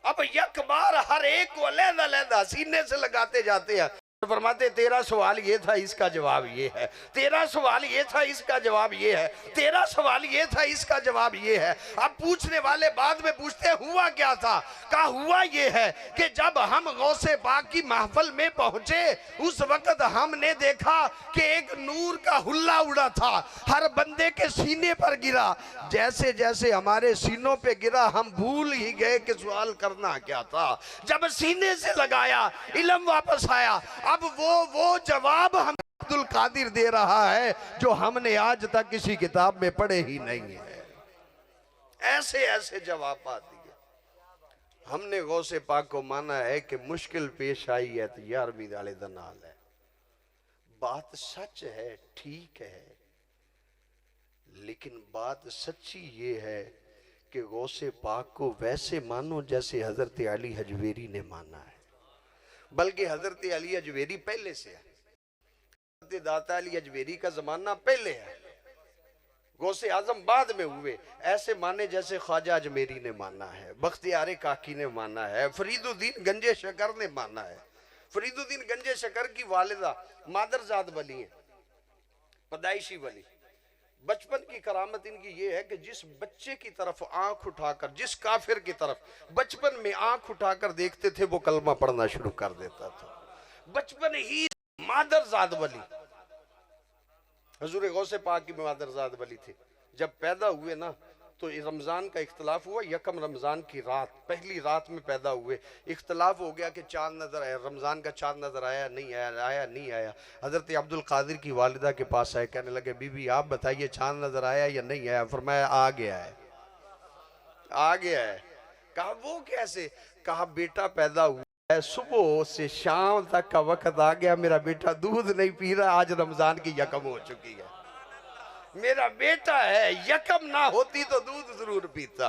अब एक बार हर एक को अलग-अलग सीने से लगाते जाते हैं। फरमाते तेरा सवाल ये था, इसका जवाब ये है, तेरा सवाल ये था, इसका जवाब ये है, तेरा सवाल ये था, इसका जवाब ये है। अब पूछने वाले बाद में पूछते हुआ क्या था, कहा हुआ ये है कि जब हम गौसे पाक की महफिल में पहुंचे उस वक्त हमने देखा कि एक नूर का हुल्ला उड़ा था, हर बंदे के सीने पर गिरा। जैसे जैसे हमारे सीनों पे गिरा हम भूल ही गए कि सवाल करना क्या था। जब सीने से लगाया इल्म वापस आया। अब वो जवाब हम अब्दुल कादिर दे रहा है जो हमने आज तक किसी किताब में पढ़े ही नहीं है। ऐसे ऐसे जवाब दिए। हमने गौसे पाक को माना है कि मुश्किल पेश आई है तो 11वीं वाले दिन नाल है। बात सच है, ठीक है, लेकिन बात सच्ची ये है कि गौसे पाक को वैसे मानो जैसे हजरत अली हजवेरी ने माना है, बल्कि हजरत अली हजवेरी पहले से है, हजरत दाता अली हजवेरी का जमाना पहले है, गौसे आजम बाद में हुए। ऐसे माने जैसे ख्वाजा अजमेरी ने माना है, बख्तियार काकी ने माना है, फरीदुद्दीन गंजे शकर ने माना है। फरीदुद्दीन गंजे शकर की वालिदा मादरजाद वली है, पैदाइशी वली। बचपन की करामत इनकी ये है कि जिस बच्चे की तरफ आंख उठाकर, जिस काफिर की तरफ बचपन में आंख उठाकर देखते थे वो कलमा पढ़ना शुरू कर देता था। बचपन ही मादरजाद वली, हजूर गौसे पाक की मादरजाद वली थे। जब पैदा हुए ना तो रमजान का इख्तलाफ हुआ, यकम रमजान की रात, पहली रात में पैदा हुए। इख्तलाफ हो गया कि चांद नजर आया, रमजान का चांद नजर आया नहीं आया, आया नहीं आया। हजरत अब्दुल कादिर की वालिदा के पास आए, कहने लगे बीबी आप बताइए चांद नजर आया या नहीं आया? फरमाया आ गया है, आ गया है। कहा वो कैसे? कहा बेटा पैदा हुआ है, सुबह से शाम तक का वक्त आ गया, मेरा बेटा दूध नहीं पी रहा, आज रमजान की यकम हो चुकी है, मेरा बेटा है, यकम ना होती तो दूध जरूर पीता।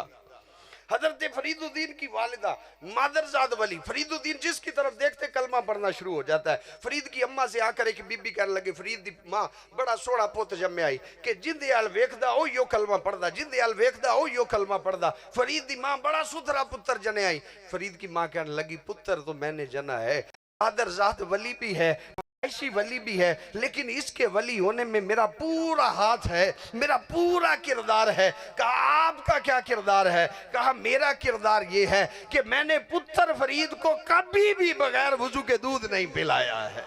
हजरत फरीदुद्दीन की वालिदा मादरजाद वली, फरीदुद्दीन जिसकी तरफ देखते कलमा पढ़ना शुरू हो जाता है। फरीद की अम्मा से आकर एक बीबी कहने लगे, फरीद दी मां बड़ा सोहना पुत जम्मे आई कि जिंदे हाल वेखदा ओ यो कलमा पढ़दा, जिंदे हाल वेखदा ओ यो कलमा पढ़दा। फरीद दी मां बड़ा सुथरा पुत्र जने आई। फरीद की मां कहने लगी पुत्र तो मैंने जना है, मादरजाद वली भी है, ऐसी वली भी है, लेकिन इसके वली होने में मेरा पूरा हाथ है, मेरा पूरा किरदार है। कहा आपका क्या किरदार है? कहा मेरा किरदार ये है कि मैंने पुत्र फरीद को कभी भी बगैर वुजू के दूध नहीं पिलाया है।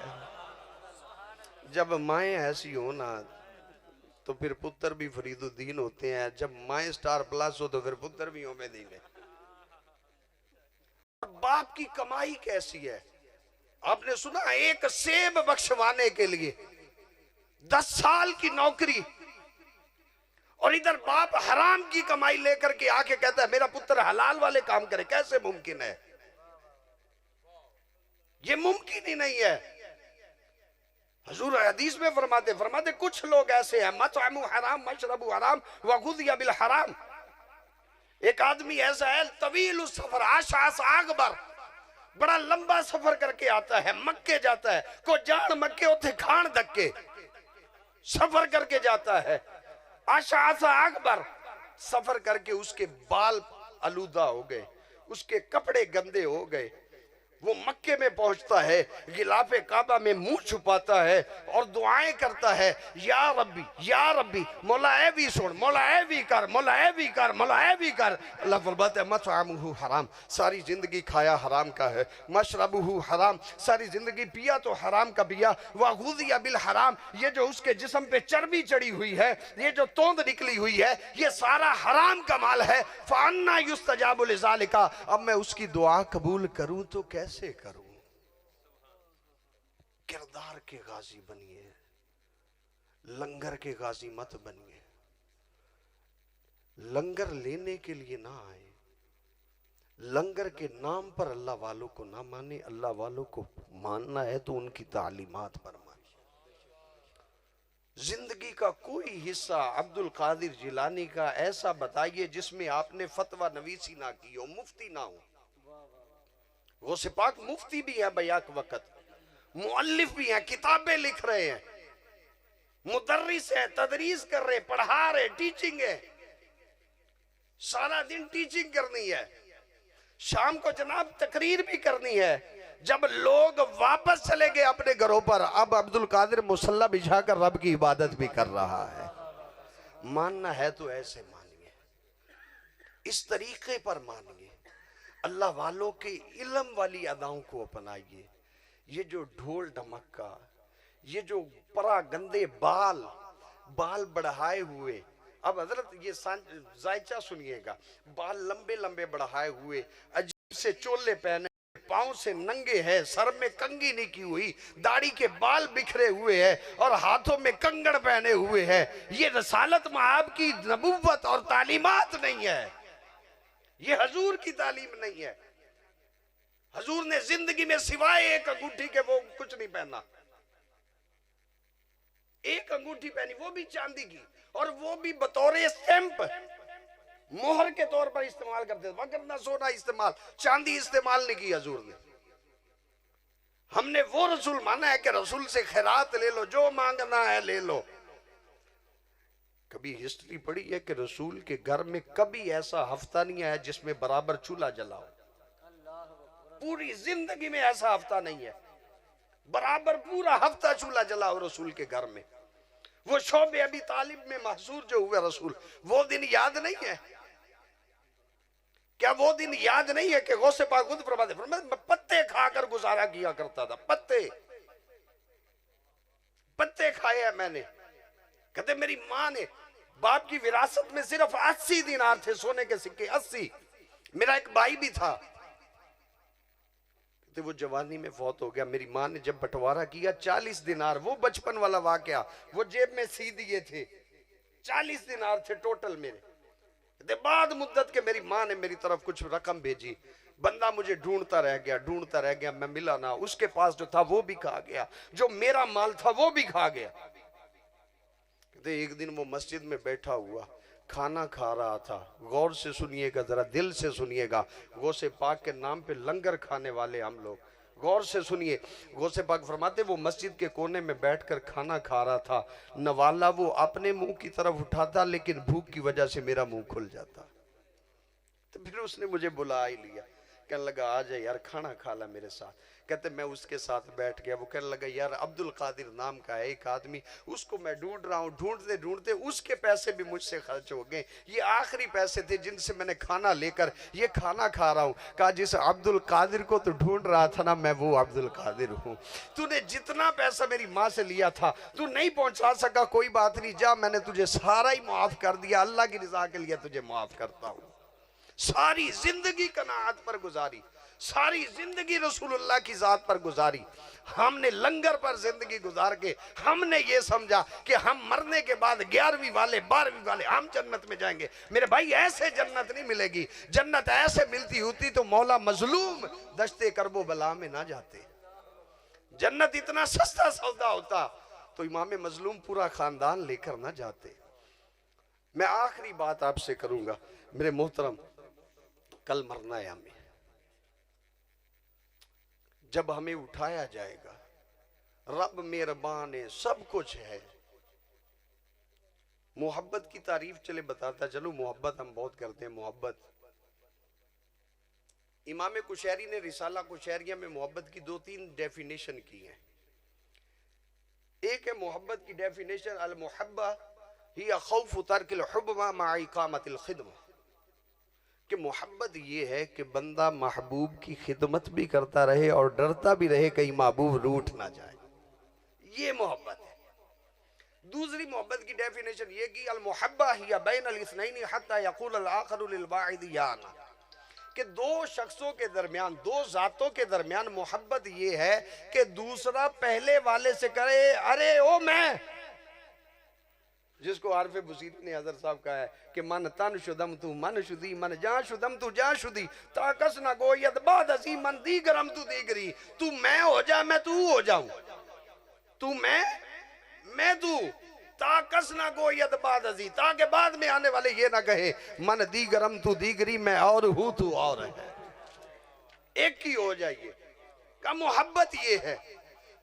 जब माएँ ऐसी हो ना तो फिर पुत्र भी फरीदुद्दीन होते हैं, जब माएँ स्टार प्लस हो तो फिर पुत्र भी उम्मीदीन है। बाप की कमाई कैसी है? आपने सुना एक सेब बख्शवाने के लिए 10 साल की नौकरी, और इधर बाप हराम की कमाई लेकर के आके कहता है मेरा पुत्र हलाल वाले काम करे। कैसे मुमकिन है? ये मुमकिन ही नहीं है। हुजूर हदीस में फरमाते कुछ लोग ऐसे हैं, मतअमु हराम मशरबु हराम व गुज़िया बिल हराम। एक आदमी ऐसा है तवील सफर आशास अकबर, बड़ा लंबा सफर करके आता है, मक्के जाता है, को जान मक्के उथे खान धक्के सफर करके जाता है। आशा आशा अकबर सफर करके उसके बाल आलूदा हो गए, उसके कपड़े गंदे हो गए। वो मक्के में पहुंचता है, गिलाफे काबा में मुंह छुपाता है और दुआएं करता है, या रब्बी मौला ए भी सुन, मौला ए भी कर, मौला ए भी कर, मौला ए भी कर। अल्लाह फरमाता है मतअमुहु हराम, सारी जिंदगी खाया हराम का है, मशरबुहु हराम, सारी जिंदगी पिया तो हराम का पिया, व गुज़िया बिल हराम, ये जो उसके जिस्म पे चर्बी चढ़ी हुई है, ये जो तोंद निकली हुई है, ये सारा हराम का माल है। फअन्ना युस्तजाबु लिज़ालिका, अब मैं उसकी दुआ कबूल करूं तो कैसे करूं? किरदार के गाजी बनिए, लंगर के गाजी मत बनिए। लंगर लेने के लिए ना आए, लंगर के नाम पर अल्लाह वालों को ना माने। अल्लाह वालों को मानना है तो उनकी तालीमात पर माने। जिंदगी का कोई हिस्सा अब्दुल कादिर जिलानी का ऐसा बताइए जिसमें आपने फतवा नवीसी ना की हो, मुफ्ती ना हो। वो सिपाक मुफ्ती भी है बैक वक्त, मुअल्लिफ भी हैं, किताबें लिख रहे हैं, मुदर्रिस है, तदरीस कर रहे, पढ़ा रहे, टीचिंग है, सारा दिन टीचिंग करनी है, शाम को जनाब तकरीर भी करनी है। जब लोग वापस चले गए अपने घरों पर, अब अब्दुल कादिर मुसल्ला बिछाकर रब की इबादत भी कर रहा है। मानना है तो ऐसे मानिए, इस तरीके पर मानिए, अल्लाह वालों के इल्म वाली अदाओं को अपनाइए। ये जो ढोल ढमक्का, ये जो परा गंदे बाल बढ़ाए हुए, अब हजरत ये जायचा सुनिएगा, बाल लंबे लंबे बढ़ाए हुए, अजीब से चोले पहने, पांव से नंगे हैं, सर में कंघी नहीं की हुई, दाढ़ी के बाल बिखरे हुए हैं और हाथों में कंगड़ पहने हुए हैं। ये रसालत महब की नबुव्वत और तालीमात नहीं है, ये हजूर की तालीम नहीं है। हजूर ने जिंदगी में सिवाय एक अंगूठी के वो कुछ नहीं पहना। एक अंगूठी पहनी, वो भी चांदी की, और वो भी बतौर स्टैंप, मोहर के तौर पर इस्तेमाल करते थे, वरना सोना इस्तेमाल, चांदी इस्तेमाल नहीं की हजूर ने। हमने वो रसूल माना है कि रसूल से खैरात ले लो, जो मांगना है ले लो। कभी हिस्ट्री पढ़ी है कि रसूल के घर में कभी ऐसा हफ्ता नहीं आया जिसमें बराबर चूल्हा जलाओ? पूरी जिंदगी में ऐसा हफ्ता नहीं है, बराबर पूरा हफ्ता चूल्हा जलाओ रसूल के घर में। वो शोबे अभी तालिब में महसूर जो हुए रसूल, वो दिन याद नहीं है क्या? वो दिन याद नहीं है कि गौसे पाक खुद फरमाते, पत्ते खाकर गुजारा किया करता था। पत्ते खाए हैं मैंने। कहते मेरी माँ ने, बाप की विरासत में सिर्फ 80 दिनार थे, सोने के सिक्के 80। मेरा एक भाई भी था, कहते वो जवानी में फौत हो गया। मेरी माँ ने जब बंटवारा किया 40 दिनार, वो बचपन वाला वाकया, वो जेब में सी दिए थे, 40 दिनार थे टोटल मेरे। बाद मुद्दत के मेरी माँ ने मेरी तरफ कुछ रकम भेजी, बंदा मुझे ढूंढता रह गया, मैं मिला ना। उसके पास जो था वो भी खा गया, जो मेरा माल था वो भी खा गया। कहते एक दिन वो मस्जिद में बैठा हुआ खाना खा रहा था। गौर से सुनिएगा, जरा दिल से सुनिएगा, गौसे पाक के नाम पे लंगर खाने वाले हम लोग, गौर से सुनिए। गौसे पाक फरमाते वो मस्जिद के कोने में बैठकर खाना खा रहा था, नवाला वो अपने मुंह की तरफ उठाता, लेकिन भूख की वजह से मेरा मुंह खुल जाता। तो फिर उसने मुझे बुला ही लिया, कहने लगा आ जा यार खाना खा ला मेरे साथ। कहते मैं उसके साथ बैठ गया। वो कहने लगा यार अब्दुल कादिर नाम का है एक आदमी, उसको मैं ढूंढ रहा हूँ, ढूंढते ढूंढते उसके पैसे भी मुझसे खर्च हो गए, ये आखिरी पैसे थे जिनसे मैंने खाना लेकर ये खाना खा रहा हूँ। कहा जिस अब्दुल कादिर को तू ढूंढ रहा था ना, मैं वो अब्दुल कादिर हूँ। तूने जितना पैसा मेरी माँ से लिया था तू नहीं पहुंचा सका, कोई बात नहीं, जा मैंने तुझे सारा ही माफ कर दिया, अल्लाह की रजा के लिए तुझे माफ करता हूँ। सारी जिंदगी कनाअत पर गुजारी, सारी जिंदगी रसूलुल्लाह की जात पर गुजारी। हमने लंगर पर जिंदगी गुजार के हमने ये समझा कि हम मरने के बाद 11वीं वाले 12वीं वाले हम जन्नत में जाएंगे। मेरे भाई ऐसे जन्नत नहीं मिलेगी। जन्नत ऐसे मिलती होती तो मौला मजलूम दश्ते करबो बला में ना जाते। जन्नत इतना सस्ता सौदा होता तो इमाम मजलूम पूरा खानदान लेकर ना जाते। मैं आखिरी बात आपसे करूंगा मेरे मोहतरम, कल मरना है हमें। जब हमें उठाया जाएगा, रब मेहरबान है, सब कुछ है। मोहब्बत की तारीफ चले बताता चलो, मोहब्बत हम बहुत करते हैं। मोहब्बत, इमाम कुशैरी ने रिसाला कुशैरिया में मोहब्बत की 2-3 डेफिनेशन की है। एक है मोहब्बत की डेफिनेशन, अल मुहब्बा हिया खौफ तर्किल हुब्ब मा इकामतिल खिदमा, कि मोहब्बत ये है कि बंदा महबूब की खिदमत भी करता रहे और डरता भी रहे कहीं महबूब रूठ ना जाए, ये मोहब्बत है। दूसरी मोहब्बत की डेफिनेशन ये की अल मुहब्बा हिया बैनल इस्नैनी हत्ता यक़ूल अल आखिरु लिल बाइद या अना, कि दो शख्सों के दरमियान, दो जातों के दरमियान मोहब्बत ये है कि दूसरा पहले वाले से करे अरे ओ मैं, जिसको आरफे बुसीरी ने हजरत साहब कहा है कि मन तन शुदम तू मन शुदी, मन जा शुदम तू जा शुदी, ताकस ना गोयत बाद असी मन दीगरम तू दीगरी, तू मैं हो जा मैं तू हो जाऊं, तू मैं तू, ताकस ना गोयत बाद असी, ताकि बाद में आने वाले ये ना कहे मन दीगरम तू दीगरी, मैं और हूं तू और है, एक ही हो जाइए। का मोहब्बत ये है।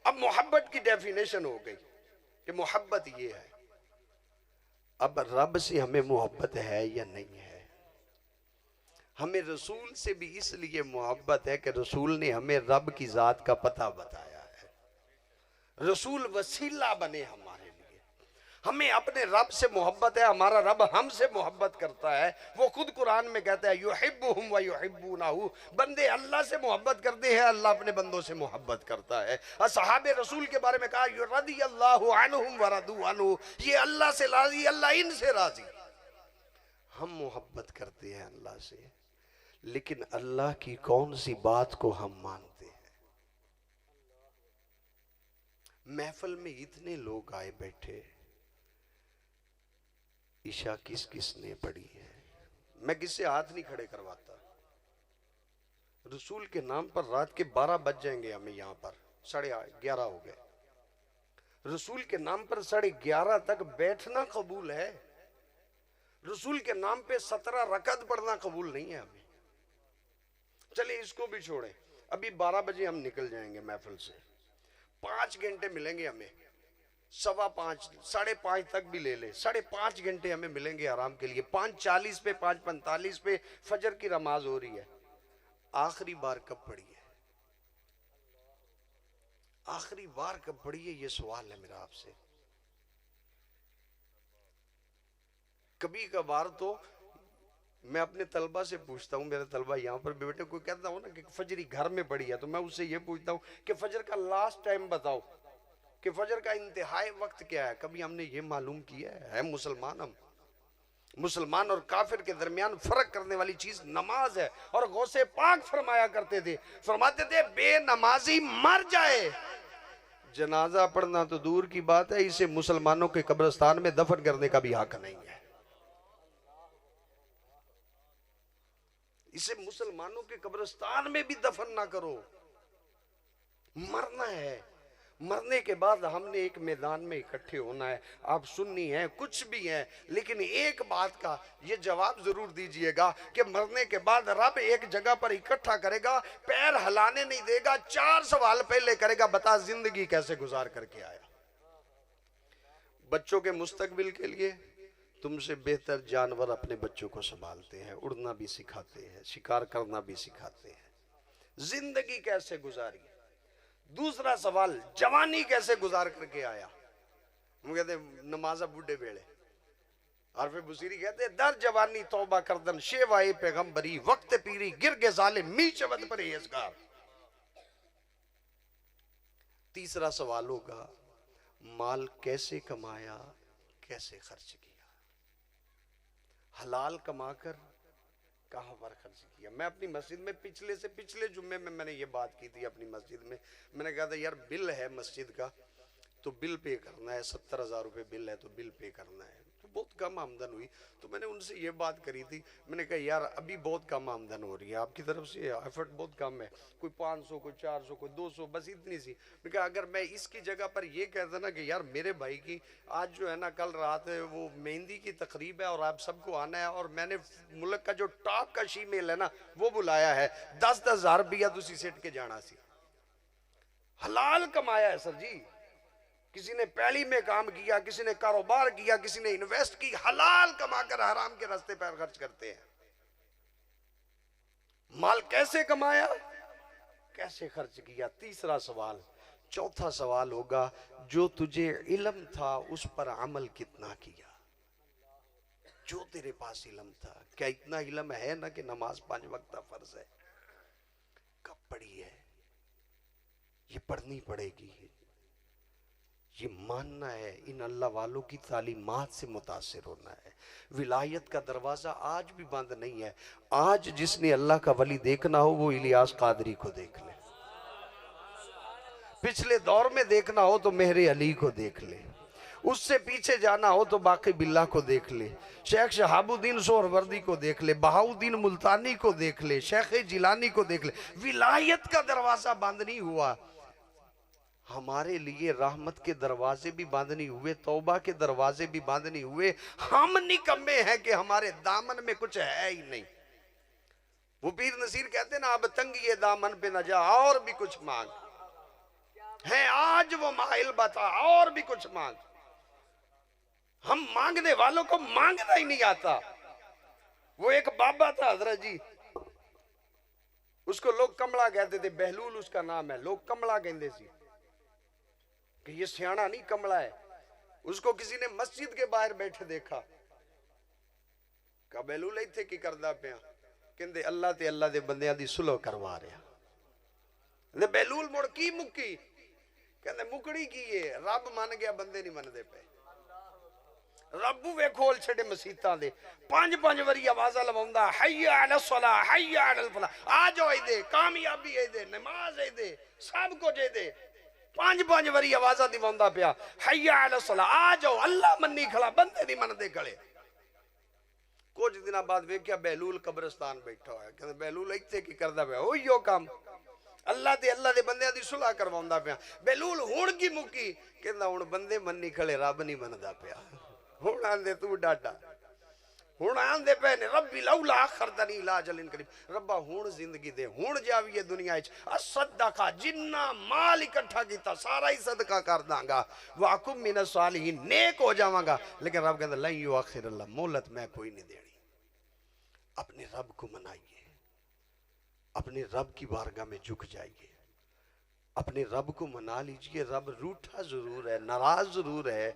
अब मोहब्बत की डेफिनेशन हो गई कि मोहब्बत ये है। अब रब से हमें मोहब्बत है या नहीं है? हमें रसूल से भी इसलिए मोहब्बत है कि रसूल ने हमें रब की जात का पता बताया है। रसूल वसीला बने हमारे लिए। हमें अपने रब से मोहब्बत है, हमारा रब हमसे मोहब्बत करता है। वो खुद कुरान में कहता है युहिब्बुहुम व युहिब्बूनहु, बंदे अल्लाह से मोहब्बत करते हैं, अल्लाह अपने बंदों से मोहब्बत करता है। असहाबे रसूल के बारे में कहा रदियल्लाहु अन्हुम व रदू अन्हु, ये अल्लाह से राजी, अल्लाह इनसे राजी। हम मोहब्बत करते हैं अल्लाह से, लेकिन अल्लाह की कौन सी बात को हम मानते हैं? महफिल में इतने लोग आए बैठे, ईशा किस किस ने पढ़ी है? मैं किससे हाथ नहीं खड़े करवाता, रसूल के नाम पर रात के 12 बज जाएंगे हमें, यहाँ पर 11:30 हो गए। रसूल के नाम पर 11:30 तक बैठना कबूल है, रसूल के नाम पे 17 रकत पढ़ना कबूल नहीं है अभी। चलिए इसको भी छोड़े, अभी 12 बजे हम निकल जाएंगे महफिल से, 5 घंटे मिलेंगे हमें, 5:15 5:30 तक भी ले ले, 5.5 घंटे हमें मिलेंगे आराम के लिए। 5:40 पे 5:45 पे फजर की नमाज हो रही है। आखिरी बार कब पढ़ी है, आखिरी बार कब पढ़ी है, ये सवाल है मेरा आपसे। कभी कभार तो मैं अपने तलबा से पूछता हूँ, मेरे तलबा यहाँ पर भी बैठे, कोई कहता हूँ ना कि फजरी घर में पढ़ी है, तो मैं उससे ये पूछता हूँ कि फजर का लास्ट टाइम बताओ, कि फजर का इंतहाई वक्त क्या है। कभी हमने ये मालूम किया है मुसलमान, हम मुसलमान और काफिर के दरमियान फर्क करने वाली चीज नमाज है। और गौसे पाक फरमाया करते थे, फरमाते थे बेनमाजी मर जाए, जनाजा पढ़ना तो दूर की बात है, इसे मुसलमानों के कब्रिस्तान में दफन करने का भी हक नहीं है। इसे मुसलमानों के कब्रिस्तान में भी दफन ना करो। मरना है, मरने के बाद हमने एक मैदान में इकट्ठे होना है। आप सुन्नी हैं, कुछ भी हैं, लेकिन एक बात का ये जवाब जरूर दीजिएगा कि मरने के बाद रब एक जगह पर इकट्ठा करेगा, पैर हिलाने नहीं देगा, 4 सवाल पहले करेगा, बता जिंदगी कैसे गुजार करके आया। बच्चों के मुस्तकबिल के लिए तुमसे बेहतर जानवर अपने बच्चों को संभालते हैं, उड़ना भी सिखाते हैं, शिकार करना भी सिखाते हैं, जिंदगी कैसे गुजारी। दूसरा सवाल, जवानी कैसे गुजार करके आया। हम कहते नमाजा बूढ़े बेड़े, और फिर बुसीरी कहते दर जवानी तौबा करदन शेवाए पैगंबरी वक्त पीरी गिर गे जालिम मी चवद परहेजगार। तीसरा सवाल होगा, माल कैसे कमाया, कैसे खर्च किया, हलाल कमाकर कहां पर खर्च किया। मैं अपनी मस्जिद में पिछले जुम्मे में मैंने ये बात की थी अपनी मस्जिद में। मैंने कहा था यार बिल है मस्जिद का तो बिल पे करना है, 70,000 रुपये बिल है तो बिल पे करना है। तो बहुत कम आमदन हुई, तो मैंने उनसे ये बात करी थी, मैंने कहा यार अभी बहुत कम आमदन हो रही है, आपकी तरफ से एफर्ट बहुत कम है, कोई 500 कोई 400 कोई 200 बस इतनी सी। मैंने कहा अगर मैं इसकी जगह पर ये कहता ना कि यार मेरे भाई की आज जो है ना कल रात वो मेहंदी की तकरीब है और आप सबको आना है, और मैंने मुल्क का जो टॉप का शीमेल है ना वो बुलाया है, 10,000 रुपया तुसी सेट के जाना सी। हलाल कमाया है सर जी, किसी ने पैली में काम किया, किसी ने कारोबार किया, किसी ने इन्वेस्ट की, हलाल कमाकर हराम के रास्ते पर खर्च करते हैं। माल कैसे कमाया, कैसे खर्च किया, तीसरा सवाल। चौथा सवाल होगा, जो तुझे इल्म था उस पर अमल कितना किया। जो तेरे पास इल्म था, क्या इतना इल्म है ना कि नमाज 5 वक्त फर्ज है, कब पढ़ी है, ये पढ़नी पड़ेगी, ये मानना है, इन अल्लाह वालों की तालीमात से मुतासिर होना है। विलायत का दरवाजा आज भी बंद नहीं है। आज जिसने अल्लाह का वली देखना हो वो इलियास कादरी को देख ले, पिछले दौर में देखना हो तो मेहरे अली को देख ले, उससे पीछे जाना हो तो बाकी बिल्ला को देख ले, शेख शहाबुद्दीन सोहरवर्दी को देख ले, बहाउद्दीन मुल्तानी को देख ले, शेख जिलानी को देख ले। विलायत का दरवाजा बंद नहीं हुआ। हमारे लिए रहमत के दरवाजे भी बंद नहीं हुए, तौबा के दरवाजे भी बंद नहीं हुए। हम निकम्मे हैं कि हमारे दामन में कुछ है ही नहीं। वो पीर नसीर कहते ना, अब तंगी दामन पे न जा और भी कुछ मांग है, आज वो माहिल बता और भी कुछ मांग। हम मांगने वालों को मांगना ही नहीं आता। वो एक बाबा था हजरत जी, उसको लोग कमला कहते थे, बहलूल उसका नाम है, लोग कमला कहते थे कि ये सियाना नहीं कमला है। उसको किसी ने मस्जिद के बाहर बैठे देखा, कहा बहलूल इत्थे की करदा पिया, कहंदे अल्लाह ते अल्लाह दे बंदियां दी सुलह करवा रहा। बहलूल मुड़ की मुक्की, कहंदे मुकड़ी की है, रब मन गया बंदे नहीं मनदे पे। रब वे खोल छड़े मसीतां दे, 5-5 वारी आवाज़ लवाउंदा, हय्या अला सलाह हय्या अल फलाह, आ जाओ ए दे कामयाबी ए दे नमाज ए दे सब कुछ ए दे, 5-5 वारी आवाज़ा दिवाउंदा पिया, हय्या अला सलाह, आ जाओ अल्लाह मन्नी खड़ा बंदे नहीं मनदे खड़े। कुछ दिन बाद वेख्या बहलूल कब्रिस्तान बैठा होया, कहंदा बहलूल इत्थे की करदा पिया? ओहियो काम अल्लाह दे बंदियां दी सुलह करवाउंदा पिया। बहलूल हुण की मुक्की? कहंदा हुण बंदे मन्नी खड़े, रब नहीं मनदा पिया। हुण आंदे तू डाडा, हुण आंदे पे ने रब्बी लौला अखरतनी इला अजलिन करीब, रब्बा हुण जिंदगी दे, हुण जाविए दुनिया विच, असदका जिन्ना माल इकट्ठा कीता सारा ही सदका कर दांगा, वाकुम मिन सालिहीन नेक हो जावांगा। लेकिन रब कहंदा ला युअखिर अल्लाह, मोहलत मैं कोई नहीं देनी। अपने रब को मनाइए, अपने रब की बारगाह में झुक जाइए, अपने रब को मना लीजिए। रब रूठा जरूर है, नाराज जरूर है,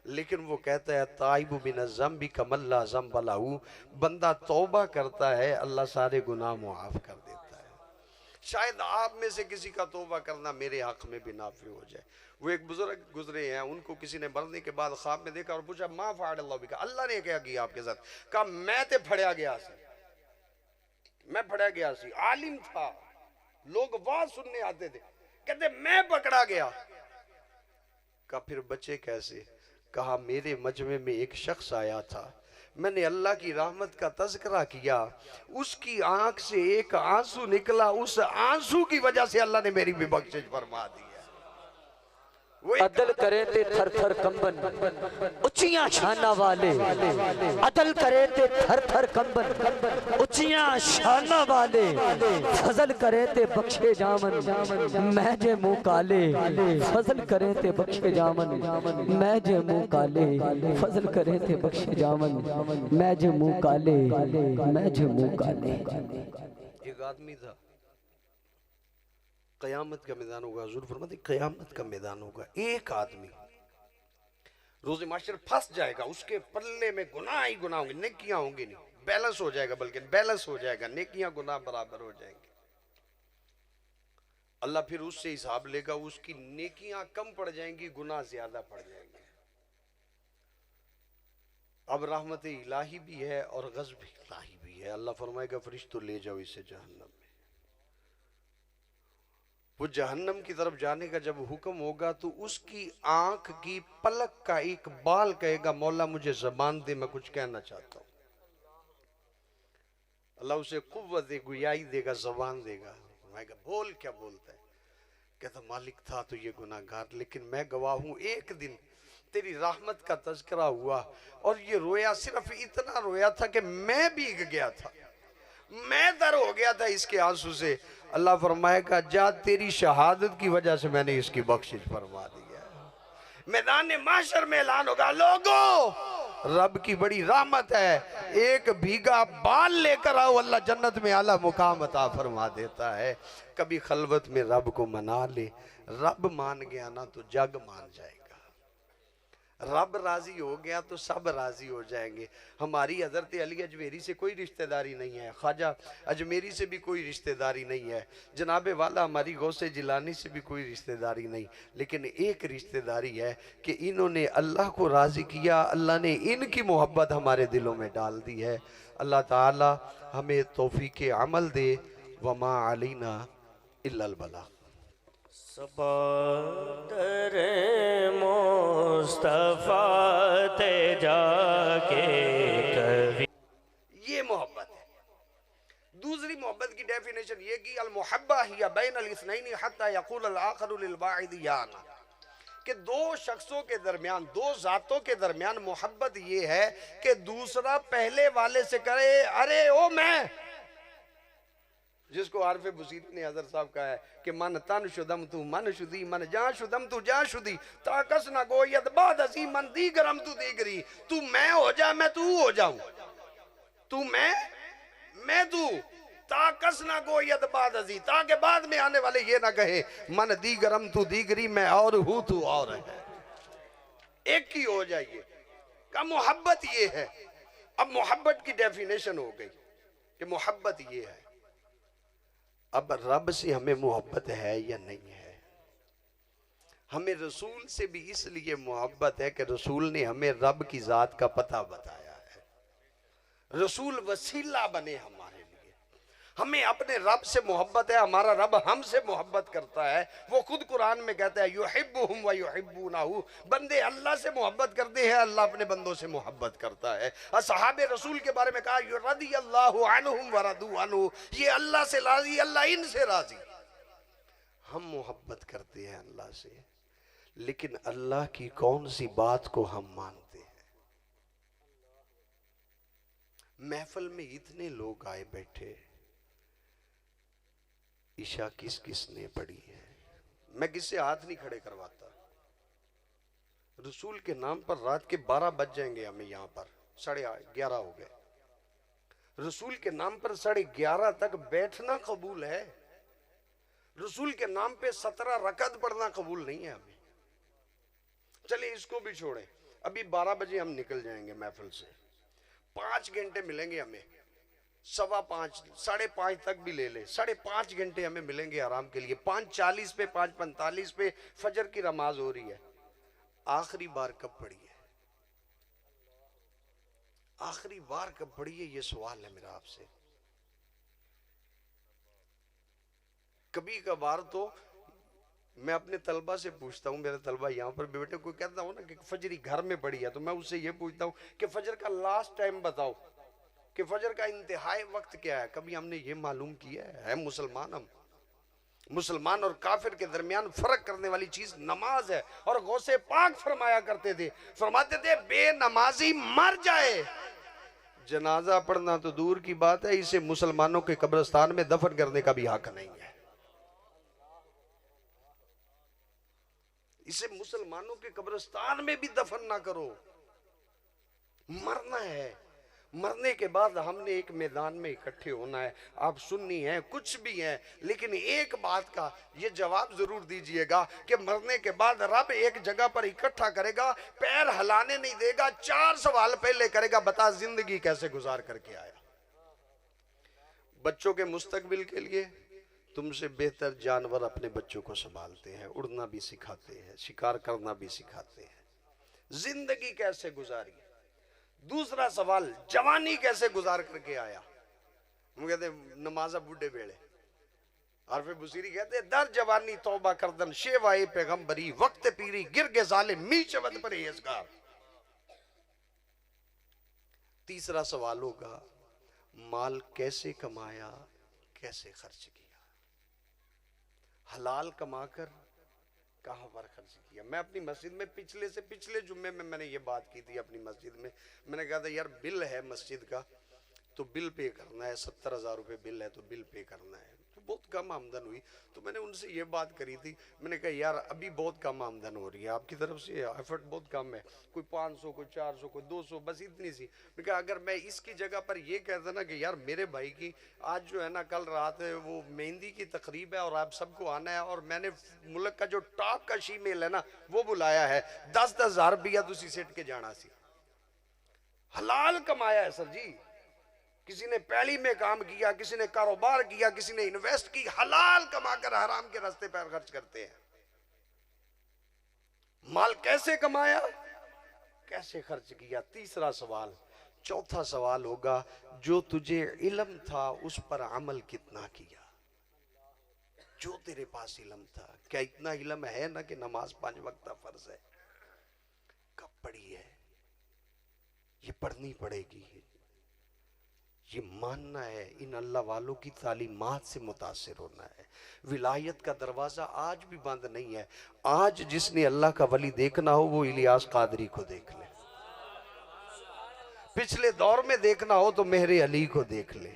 लेकिन वो कहता है ताइबु बिन ज़म्बि कमल्ला ज़म्ब लहू, बंदा तौबा करता है अल्लाह सारे गुनाह मुआफ कर देता है। शायद आप में से किसी का तौबा करना मेरे हक में भी नाफी हो जाए। वो एक बुजुर्ग गुजरे हैं, उनको किसी ने मरने के बाद ख्वाब में देखा और पूछा माँ फाड़ अल्लाह भी, अल्लाह ने क्या किया आपके साथ? कहा मैं तो फड़या गया सी, मैं फड़ा गया सी, आलिम था, लोग बात सुनने आते थे, कहते मैं पकड़ा गया। कहा फिर बचे कैसे? कहा मेरे मजमे में एक शख्स आया था, मैंने अल्लाह की रहमत का तज़किरा किया, उसकी आंख से एक आंसू निकला, उस आंसू की वजह से अल्लाह ने मेरी भी बख्शिश फरमा दी है। अदल करे ते थर थर कंबन, उच्चियां शाना वाले, अदल करे ते थर थर कंबन, उच्चियां शाना वाले, फजल करे ते बख्शे जामन, मैं जे मुंह काले, फजल करे ते बख्शे जामन, मैं जे मुंह काले, फजल करे ते बख्शे जामन, मैं जे मुंह काले, मैं जे मुंह काले। एक आदमी था, कयामत का मैदान होगा, हुजूर फरमाते कयामत का मैदान होगा, एक आदमी रोज़े माशर फंस जाएगा, उसके पल्ले में गुनाह ही गुनाह होंगे, नेकियां होंगी नहीं, बैलेंस हो जाएगा, बल्कि बैलेंस हो जाएगा, नेकियां गुनाह बराबर हो जाएंगे। अल्लाह फिर उससे हिसाब लेगा, उसकी नेकियां कम पड़ जाएंगी, गुनाह ज्यादा पड़ जाएंगे। अब रहमत इलाही भी है और गज़ब इलाही भी है। अल्लाह फरमाएगा फरिश्तों ले जाओ इसे जहन्नम में। वो जहन्नम की तरफ जाने का जब हुक्म होगा तो उसकी आंख की पलक का एक बाल कहेगा मौला मुझे जबान दे, मैं कुछ कहना चाहता हूं। अल्लाह उसे कुव्वत गुयाई देगा, जबान देगा, बोल क्या बोलता है? कहता मालिक था तो ये गुनाहगार, लेकिन मैं गवाह हूं एक दिन तेरी रहमत का तज़किरा हुआ और ये रोया, सिर्फ इतना रोया था कि मैं भीग गया था, मैं दर हो गया था इसके आंसू से। अल्लाह फरमाएगा जा तेरी शहादत की वजह से मैंने इसकी बख्शिश फरमा दी है। मैदान माशर में ऐलान होगा लोगों रब की बड़ी रहमत है, एक भीगा बाल लेकर आओ, अल्लाह जन्नत में आला मुकाम अता फरमा देता है। कभी खलवत में रब को मना ले, रब मान गया ना तो जग मान जाएगा, रब राजी हो गया तो सब राजी हो जाएंगे। हमारी हजरत अली अजमेरी से कोई रिश्तेदारी नहीं है, ख्वाजा अजमेरी से भी कोई रिश्तेदारी नहीं है, जनाबे वाला हमारी गौसे जिलानी से भी कोई रिश्तेदारी नहीं, लेकिन एक रिश्तेदारी है कि इन्होंने अल्लाह को राजी किया, अल्लाह ने इनकी मोहब्बत हमारे दिलों में डाल दी है। अल्लाह ताला हमें तौफीक अमल दे, वमा अलैना इल्लल बलाग। सबादर मुस्तफा ते जाके कभी, ये मोहब्बत है। दूसरी मोहब्बत की डेफिनेशन ये कि अल मुहब्बा हिया बैन अल इस्नैनी हत्ता यक़ूल अल आखिरु लिल बाइद या अना, कि दो शख्सों के दरमियान, दो जातों के दरमियान मोहब्बत ये है कि दूसरा पहले वाले से करे अरे ओ मैं, जिसको आरफे बुसीरी ने हजरत साहब कहा है कि मन तन शुदम तू मन शुदी, मन जा शुदम तू जा शुदी, ताकस ना गोयत बाद असी मन दी गरम तू दीगरी, तू मैं हो जा मैं तू हो जाऊं, तू मैं तू, ताकस ना गोयत बाद असी, ताकि बाद में आने वाले ये ना कहे मन दी गरम तू दीगरी, मैं और हूं तू और है, एक ही हो जाइए। का मोहब्बत ये है। अब मोहब्बत की डेफिनेशन हो गई कि मोहब्बत ये है। अब रब से हमें मोहब्बत है या नहीं है? हमें रसूल से भी इसलिए मोहब्बत है कि रसूल ने हमें रब की जात का पता बताया है। रसूल वसीला बने हमारे लिए, हमें अपने रब से मोहब्बत है, हमारा रब हमसे मोहब्बत करता है। वो खुद कुरान में कहता है युहिब्बुहुम व युहिब्बूनहु, बंदे अल्लाह से मोहब्बत करते हैं, अल्लाह अपने बंदों से मोहब्बत करता है। असहाबे रसूल के बारे में कहा रदियल्लाहु अन्हुम व रदू अन्हु, ये अल्लाह से राजी, अल्लाह इनसे राजी। हम मोहब्बत करते हैं अल्लाह से, लेकिन अल्लाह की कौन सी बात को हम मानते हैं? महफिल में इतने लोग आए बैठे, ईशा किस किसने पढ़ी है? मैं किससे हाथ नहीं खड़े करवाता। रसूल के नाम पर रात के 12 बज जाएंगे, हमें यहाँ पर 11:30 हो गए। रसूल के नाम पर 11:30 तक बैठना कबूल है। रसूल के नाम पे 17 रकत पढ़ना कबूल नहीं है हमें। चलिए इसको भी छोड़े, अभी 12 बजे हम निकल जाएंगे महफिल से, 5 घंटे मिलेंगे हमें, 5:15 5:30 तक भी ले ले, 5.5 घंटे हमें मिलेंगे आराम के लिए। 5:40 पे 5:45 पे फजर की नमाज हो रही है। आखिरी बार कब पढ़ी है? आखिरी बार कब पढ़ी है, ये सवाल है मेरा आपसे। कभी कभार तो मैं अपने तलबा से पूछता हूँ, मेरे तलबा यहाँ पर बेटे, कोई कहता हो ना कि फजरी घर में पढ़ी है, तो मैं उससे ये पूछता हूँ कि फजर का लास्ट टाइम बताओ, कि फजर का इंतहाई वक्त क्या है। कभी हमने ये मालूम किया है? मुसलमान हम, मुसलमान और काफिर के दरमियान फर्क करने वाली चीज नमाज है। और गौसे पाक फरमाया करते थे, फरमाते थे बेनमाजी मर जाए, जनाजा पढ़ना तो दूर की बात है, इसे मुसलमानों के कब्रिस्तान में दफन करने का भी हक नहीं है। इसे मुसलमानों के कब्रिस्तान में भी दफन ना करो। मरना है, मरने के बाद हमने एक मैदान में इकट्ठे होना है। आप सुन्नी हैं, कुछ भी हैं, लेकिन एक बात का ये जवाब जरूर दीजिएगा कि मरने के बाद रब एक जगह पर इकट्ठा करेगा, पैर हिलाने नहीं देगा, 4 सवाल पहले करेगा, बता जिंदगी कैसे गुजार करके आया। बच्चों के मुस्तकबिल के लिए तुमसे बेहतर जानवर अपने बच्चों को संभालते हैं, उड़ना भी सिखाते हैं, शिकार करना भी सिखाते हैं। जिंदगी कैसे गुजारी? दूसरा सवाल, जवानी कैसे गुजार करके आया? हम कहते नमाजा बूढ़े बेड़े, और फिर बुसीरी कहते दर जवानी तौबा करदन शेवाए पैगंबरी, वक्त पीरी गिर के जाले मीचवत परहेजगार। तीसरा सवाल होगा, माल कैसे कमाया, कैसे खर्च किया? हलाल कमाकर कहां पर खर्च किया? मैं अपनी मस्जिद में पिछले जुम्मे में मैंने ये बात की थी अपनी मस्जिद में। मैंने कहा था यार बिल है मस्जिद का, तो बिल पे करना है, 70,000 रुपये बिल है, तो बिल पे करना है। तो बहुत कम आमदन हुई, तो मैंने उनसे ये बात करी थी, मैंने कहा यार अभी बहुत कम आमदन हो रही है, आपकी तरफ से एफर्ट बहुत कम है, कोई 500 कोई 400 कोई 200, बस इतनी सी। मैंने कहा अगर मैं इसकी जगह पर ये कहता ना कि यार मेरे भाई की आज जो है ना, कल रात वो मेहंदी की तकरीब है और आप सबको आना है, और मैंने मुल्क का जो टॉप का शीमेल है ना वो बुलाया है, 10-10 हज़ार रुपया तुसी सेट के जाना सी। हलाल कमाया है सर जी। किसी ने पहली में काम किया, किसी ने कारोबार किया, किसी ने इन्वेस्ट की, हलाल कमाकर हराम के रास्ते पर खर्च करते हैं। माल कैसे कमाया, कैसे खर्च किया? तीसरा सवाल। चौथा सवाल होगा, जो तुझे इल्म था उस पर अमल कितना किया? जो तेरे पास इल्म था, क्या इतना इल्म है ना कि नमाज 5 वक्त फर्ज है? कब पढ़ी है? ये पढ़नी पड़ेगी, ये मानना है, इन अल्लाह वालों की तालीमात से मुतासिर होना है। विलायत का दरवाजा आज भी बंद नहीं है। आज जिसने अल्लाह का वली देखना हो वो इलियास कादरी को देख ले, पिछले दौर में देखना हो तो मेहरे अली को देख ले,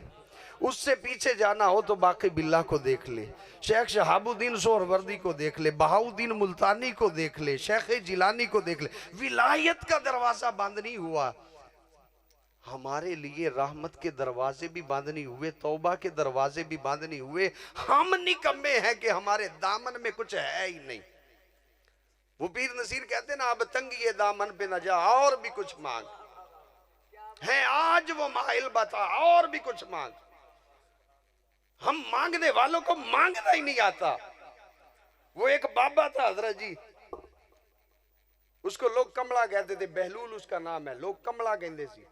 उससे पीछे जाना हो तो बाकी बिल्ला को देख ले, शेख शहाबुद्दीन सोहरवर्दी को देख ले, बहाउद्दीन मुल्तानी को देख ले, शेख जिलानी को देख ले। विलायत का दरवाजा बंद नहीं हुआ। हमारे लिए रहमत के दरवाजे भी बंद नहीं हुए, तौबा के दरवाजे भी बंद नहीं हुए। हम निकम्मे हैं कि हमारे दामन में कुछ है ही नहीं। वो पीर नसीर कहते ना, अब तंगी दामन पे न जा और भी कुछ मांग है, आज वो माहिल बता और भी कुछ मांग। हम मांगने वालों को मांगना ही नहीं आता। वो एक बाबा था हजरत जी, उसको लोग कमला कहते थे, बहलूल उसका नाम है, लोग कमला कहते सी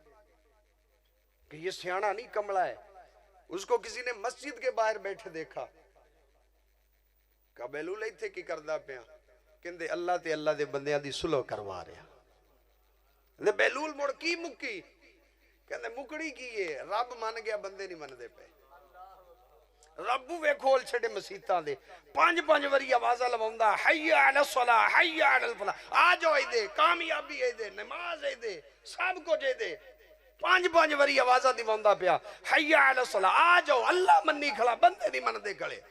कि ये सियाना नहीं कमला है। उसको किसी ने मस्जिद के बाहर बैठे देखा, कहा बेलूल इत्थे की करदा पिया? कहंदे अल्लाह ते अल्लाह दे बंदियां दी सुलह करवा रहा। कहंदे बेलूल मुड़ की मुक्की? कहंदे मुकड़ी की है, रब मन गया बंदे नहीं मनदे पे। रब वे खोल छड़े मसीतां दे, 5-5 वारी आवाज़ा लवाउंदा, हय्या अलस सलाह हय्या अलल फलाह, आ जाओ इदे कामयाबी इदे नमाज इदे सब कुछ इदे, 5-5 वारी आवाज़ा दिवाउंदा पिया, हय्या अलस सलाह, आ जाओ अल्लाह मन्नी खड़ा बंदे नहीं मनदे खड़े।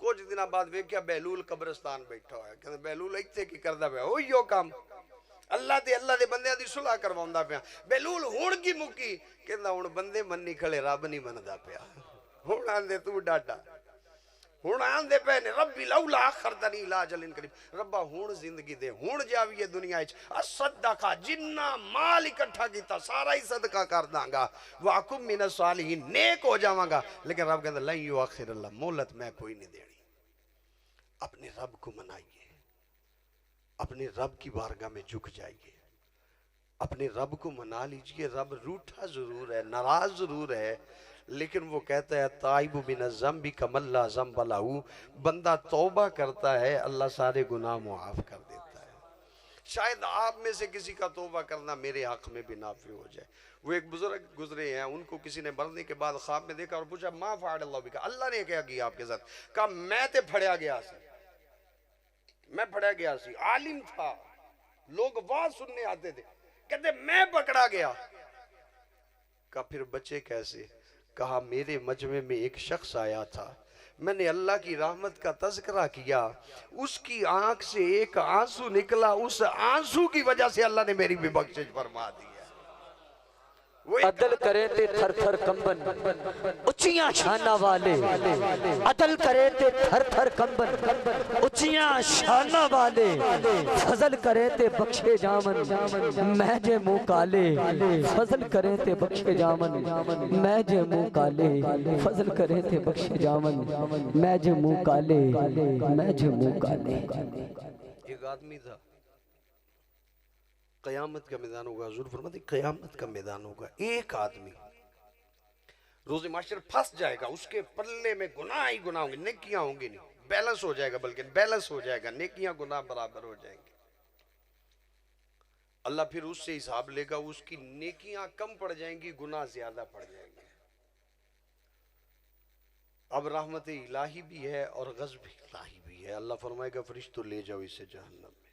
कुछ दिन बाद वेख्या बेलूल कब्रिस्तान बैठा होया। कहंदे बेलूल इत्थे की करदा पिया? ओहियो काम, अल्लाह दे बंदियां दी सुलह करवाउंदा पिया। बेलूल हुण की मुक्की? कहंदा हुण बंदे मन्नी खड़े रब नहीं मनदा पिया। हुण आंदे तू डाडा, हुण आंदे पे ने रब्बी लौला अखरतनी इला अजलिन करीब, रब्बा हुण जिंदगी दे, हुण जावीए दुनिया विच असदका, जिन्ना माल इकट्ठा कीता सारा ही सदका कर दांगा, वाकुम मिनस सालिहीन, नेक हो जावांगा। लेकिन रब कहंदा ला युअखिर अल्लाह, मोहलत मैं कोई नहीं देनी। अपने रब को मनाइए, अपने रब की बारगाह में झुक जाइए, अपने रब को मना लीजिए। रब रूठा जरूर है, नाराज जरूर है, लेकिन वो कहता है ताइबु बिन ज़म्बि कमल्ला ज़म्ब लहू, बंदा तौबा करता है अल्लाह सारे गुनाह मुआफ कर देता है। शायद आप में से किसी का तौबा करना मेरे हक में भी नाफी हो जाए। वो एक बुजुर्ग गुजरे हैं, उनको किसी ने मरने के बाद ख्वाब में देखा और पूछा मा फ़अल अल्लाह बिका, अल्लाह ने क्या किया आपके साथ? कहा मैं ते फड़या गया सी, मैं फड़ा गया सी, आलिम था, लोग वाज सुनने आते थे, कहते मैं पकड़ा गया। कहा फिर बचे कैसे? कहा मेरे मजमे में एक शख्स आया था, मैंने अल्लाह की रहमत का तज़किरा किया, उसकी आंख से एक आंसू निकला, उस आंसू की वजह से अल्लाह ने मेरी भी बख्शिश फरमा दी है। अदल करे ते थर थर कंबन, उच्चियां शाना वाले, अदल करे ते थर थर कंबन, उच्चियां शाना वाले, फजल करे ते बख्शे जामन, मैं जे मुंह काले, फजल करे ते बख्शे जामन, मैं जे मुंह काले, फजल करे ते बख्शे जामन, मैं जे मुंह काले, मैं जे मुंह काले। एक आदमी था, क़यामत का मैदान होगा, हुज़ूर फरमाते क़यामत का मैदान होगा, एक आदमी रोज़े माशर फंस जाएगा, उसके पल्ले में गुनाह ही गुनाह होंगे, नेकियां होंगी नहीं, बैलेंस हो जाएगा, बल्कि बैलेंस हो जाएगा, नेकियां गुनाह बराबर हो जाएंगे। अल्लाह फिर उससे हिसाब लेगा, उसकी नेकियां कम पड़ जाएंगी, गुनाह ज्यादा पड़ जाएंगे। अब रहमत इलाही भी है और गज़ब इलाही भी है। अल्लाह फरमाएगा फरिश्तों ले जाओ इसे जहन्नम में।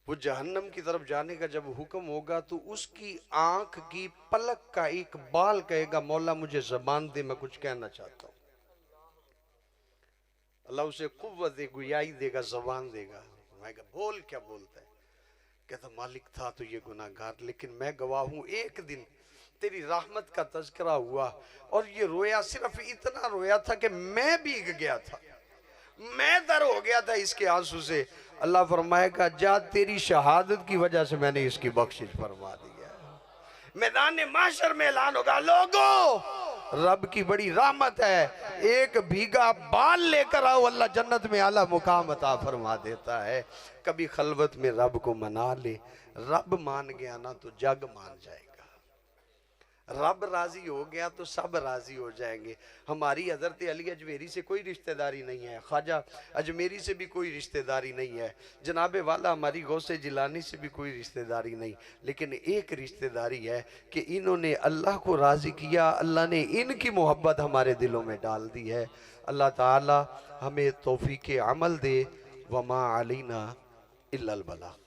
वो जहन्नम की तरफ जाने का जब हुक्म होगा तो उसकी आंख की पलक का एक बाल कहेगा मौला मुझे जबान दे, मैं कुछ कहना चाहता हूं। अल्लाह उसे कुव्वत गुयाई देगा, जबान देगा, बोल क्या बोलता है? कहता मालिक था तो ये गुनाहगार, लेकिन मैं गवाह हूं एक दिन तेरी रहमत का तज़किरा हुआ और ये रोया, सिर्फ इतना रोया था कि मैं भीग गया था, मैं दर हो गया था इसके आंसू से। अल्लाह फरमाएगा जा तेरी शहादत की वजह से मैंने इसकी बख्शिश फरमा दी है। मैदान माशर में ऐलान होगा लोगों रब की बड़ी रहमत है, एक भीगा बाल लेकर आओ, अल्लाह जन्नत में आला मुकाम अता फरमा देता है। कभी खलवत में रब को मना ले, रब मान गया ना तो जग मान जाएगा, रब राजी हो गया तो सब राजी हो जाएंगे। हमारी हजरत अली अजमेरी से कोई रिश्तेदारी नहीं है, ख्वाजा अजमेरी से भी कोई रिश्तेदारी नहीं है, जनाबे वाला हमारी गौसे जिलानी से भी कोई रिश्तेदारी नहीं, लेकिन एक रिश्तेदारी है कि इन्होंने अल्लाह को राजी किया, अल्लाह ने इनकी मोहब्बत हमारे दिलों में डाल दी है। अल्लाह ताला हमें तौफीक अमल दे, वमा अलैना इल्लल बलाग।